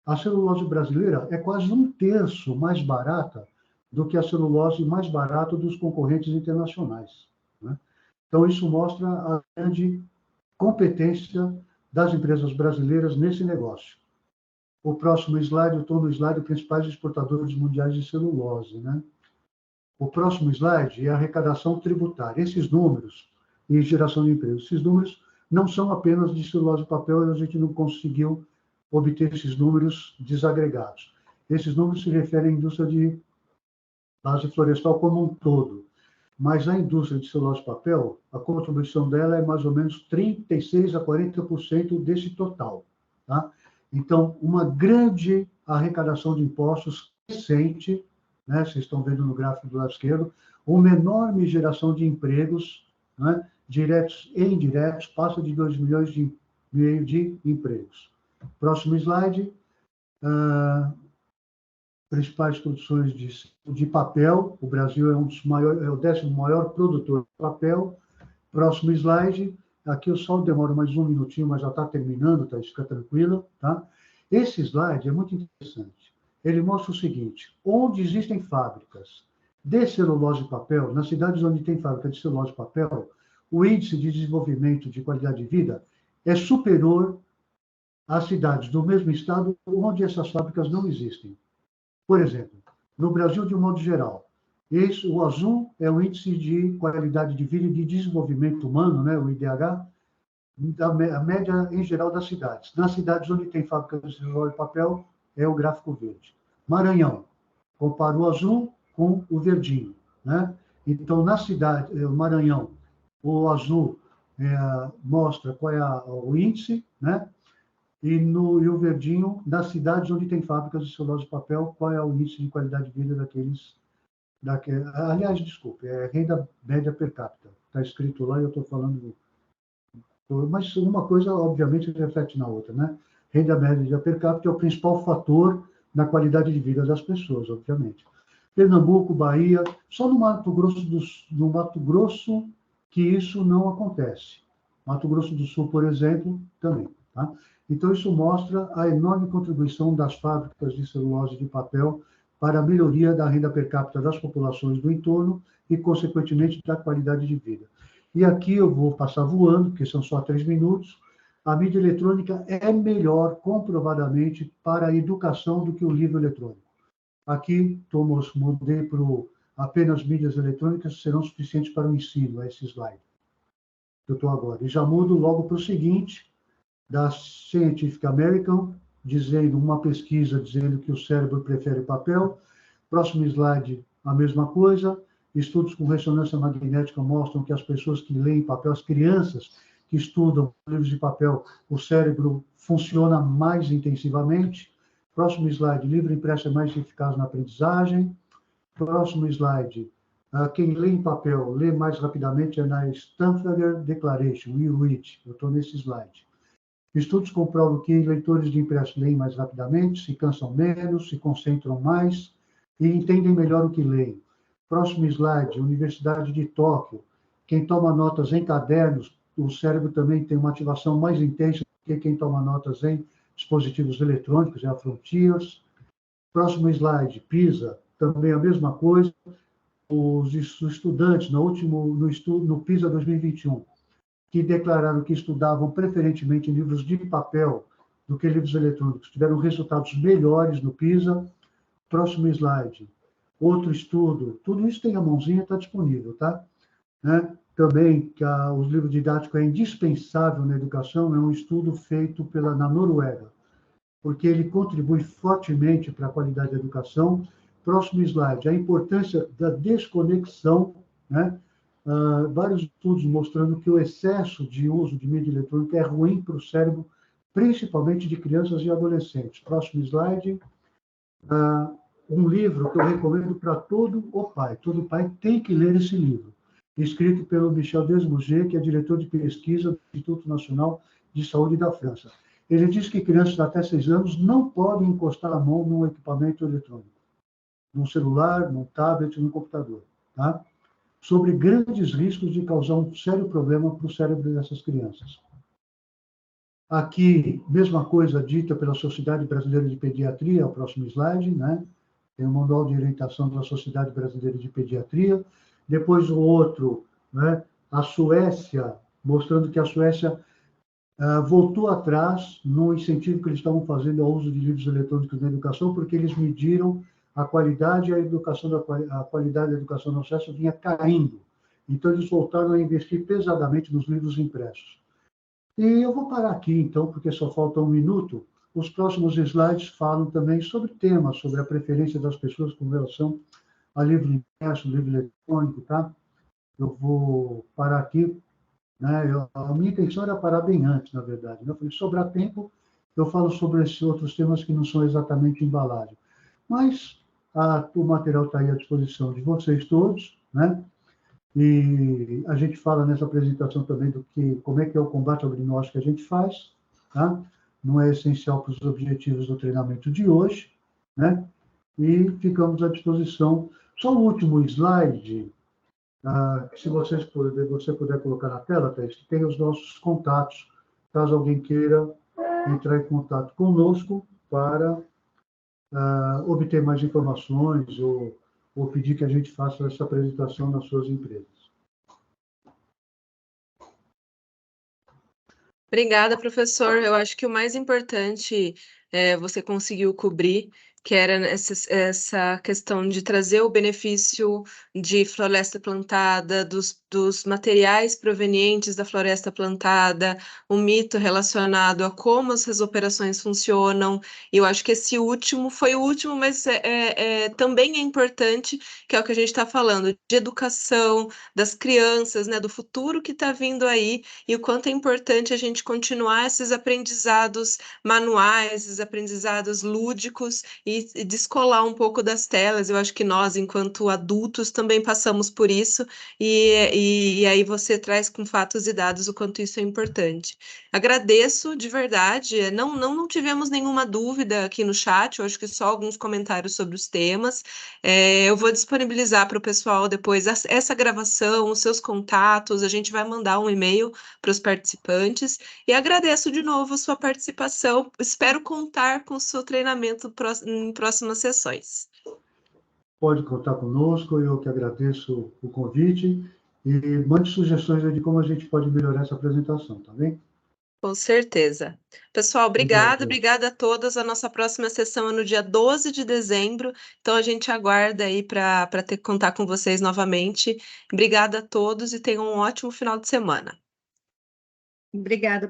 A celulose brasileira é quase 1/3 mais barata do que a celulose mais barata dos concorrentes internacionais, né? Então, isso mostra a grande competência das empresas brasileiras nesse negócio. O próximo slide, eu estou no slide principais exportadores mundiais de celulose, né? O próximo slide é a arrecadação tributária. Esses números e geração de emprego, esses números não são apenas de celulose e papel, e a gente não conseguiu obter esses números desagregados. Esses números se referem à indústria de base florestal como um todo. Mas a indústria de celulose e papel, a contribuição dela é mais ou menos 36% a 40% desse total, tá? Então, uma grande arrecadação de impostos recente, né? Vocês estão vendo no gráfico do lado esquerdo, uma enorme geração de empregos, né? Diretos e indiretos, passa de 2,5 milhões de empregos. Próximo slide. Principais produções de papel. O Brasil é um dos maiores, é o 10º maior produtor de papel. Próximo slide. Aqui eu só demoro mais um minutinho, mas já está terminando, tá? Fica tranquilo, tá? Esse slide é muito interessante. Ele mostra o seguinte: onde existem fábricas de celulose e papel, nas cidades onde tem fábrica de celulose e papel, o índice de desenvolvimento de qualidade de vida é superior às cidades do mesmo estado onde essas fábricas não existem. Por exemplo, no Brasil, de um modo geral, o azul é o índice de qualidade de vida e de desenvolvimento humano, né, o IDH, a média em geral das cidades. Nas cidades onde tem fábrica de celulose e papel, é o gráfico verde. Maranhão, compara o azul com o verdinho, né? Então, na cidade, o Maranhão, o azul mostra qual é o índice, né? E o verdinho, nas cidades onde tem fábricas de celulose e papel, qual é o índice de qualidade de vida daqueles... Aliás, desculpe, é renda média per capita. Está escrito lá e eu estou falando... Mas uma coisa, obviamente, reflete na outra, né? Renda média per capita é o principal fator na qualidade de vida das pessoas, obviamente. Pernambuco, Bahia, só no Mato Grosso que isso não acontece. Mato Grosso do Sul, por exemplo, também, tá? Então, isso mostra a enorme contribuição das fábricas de celulose e de papel para a melhoria da renda per capita das populações do entorno e, consequentemente, da qualidade de vida. E aqui eu vou passar voando, porque são só 3 minutos. A mídia eletrônica é melhor, comprovadamente, para a educação do que o livro eletrônico. Aqui, mudei para apenas mídias eletrônicas serão suficientes para o ensino, esse slide que eu estou agora. E já mudo logo para o seguinte, da Scientific American, dizendo uma pesquisa dizendo que o cérebro prefere papel. Próximo slide, a mesma coisa. Estudos com ressonância magnética mostram que as pessoas que leem papel, as crianças que estudam livros de papel, o cérebro funciona mais intensivamente. Próximo slide, livro impresso é mais eficaz na aprendizagem. Próximo slide, quem lê em papel lê mais rapidamente é na Stanford Declaration, e-read. Eu estou nesse slide. Estudos comprovam que leitores de impresso leem mais rapidamente, se cansam menos, se concentram mais e entendem melhor o que leem. Próximo slide, Universidade de Tóquio. Quem toma notas em cadernos, o cérebro também tem uma ativação mais intensa do que quem toma notas em dispositivos eletrônicos, é a Frontiers. Próximo slide, PISA, também a mesma coisa. Os estudantes, no PISA 2021, que declararam que estudavam preferentemente em livros de papel do que livros eletrônicos, tiveram resultados melhores no PISA. Próximo slide. Outro estudo, tudo isso tem a mãozinha, está disponível, tá? Né? Também, que os livros didáticos é indispensável na educação, é um estudo feito na Noruega, porque ele contribui fortemente para a qualidade da educação. Próximo slide, a importância da desconexão, né? Vários estudos mostrando que o excesso de uso de mídia eletrônica é ruim para o cérebro, principalmente de crianças e adolescentes. Próximo slide, um livro que eu recomendo para todo pai tem que ler esse livro, escrito pelo Michel Desmouget, que é diretor de pesquisa do Instituto Nacional de Saúde da França. Ele diz que crianças até 6 anos não podem encostar a mão num equipamento eletrônico, num celular, num tablet, num computador, tá? Sobre grandes riscos de causar um sério problema para o cérebro dessas crianças. Aqui, mesma coisa dita pela Sociedade Brasileira de Pediatria, o próximo slide, né? Tem o Manual de Orientação da Sociedade Brasileira de Pediatria. Depois o outro, né? A Suécia, mostrando que a Suécia voltou atrás no incentivo que eles estavam fazendo ao uso de livros eletrônicos na educação, porque eles mediram a qualidade e a qualidade da educação na Suécia vinha caindo. Então, eles voltaram a investir pesadamente nos livros impressos. E eu vou parar aqui, então, porque só falta 1 minuto. Os próximos slides falam também sobre temas, sobre a preferência das pessoas com relação a livro impresso, livro eletrônico, tá? Eu vou parar aqui, né? A minha intenção era parar bem antes, na verdade. Eu falei, sobrar tempo, eu falo sobre esses outros temas que não são exatamente embalagem. Mas o material está aí à disposição de vocês todos, né? E a gente fala nessa apresentação também como é que é o combate ao gnóstico que a gente faz, tá? Não é essencial para os objetivos do treinamento de hoje, né? E ficamos à disposição. Só o último slide, se você puder colocar na tela, Thaís, que tem os nossos contatos, caso alguém queira entrar em contato conosco para obter mais informações ou pedir que a gente faça essa apresentação nas suas empresas. Obrigada, professor. Eu acho que o mais importante você conseguiu cobrir, que era essa questão de trazer o benefício de floresta plantada, dos materiais provenientes da floresta plantada, o mito relacionado a como essas operações funcionam. E eu acho que esse último foi o último, mas também é importante, que é o que a gente está falando, de educação das crianças, né, do futuro que está vindo aí, e o quanto é importante a gente continuar esses aprendizados manuais, esses aprendizados lúdicos e descolar um pouco das telas. Eu acho que nós, enquanto adultos, também passamos por isso, e aí você traz com fatos e dados o quanto isso é importante. Agradeço de verdade, não tivemos nenhuma dúvida aqui no chat, eu acho que só alguns comentários sobre os temas. Eu vou disponibilizar para o pessoal depois essa gravação, os seus contatos, a gente vai mandar um e-mail para os participantes, e agradeço de novo a sua participação, espero contar com o seu treinamento em próximas sessões. pode contar conosco, eu que agradeço o convite, e mande sugestões de como a gente pode melhorar essa apresentação, tá bem? Com certeza. Pessoal, obrigada a todas. A nossa próxima sessão é no dia 12 de dezembro, então a gente aguarda aí para contar com vocês novamente. Obrigada a todos e tenham um ótimo final de semana. Obrigada,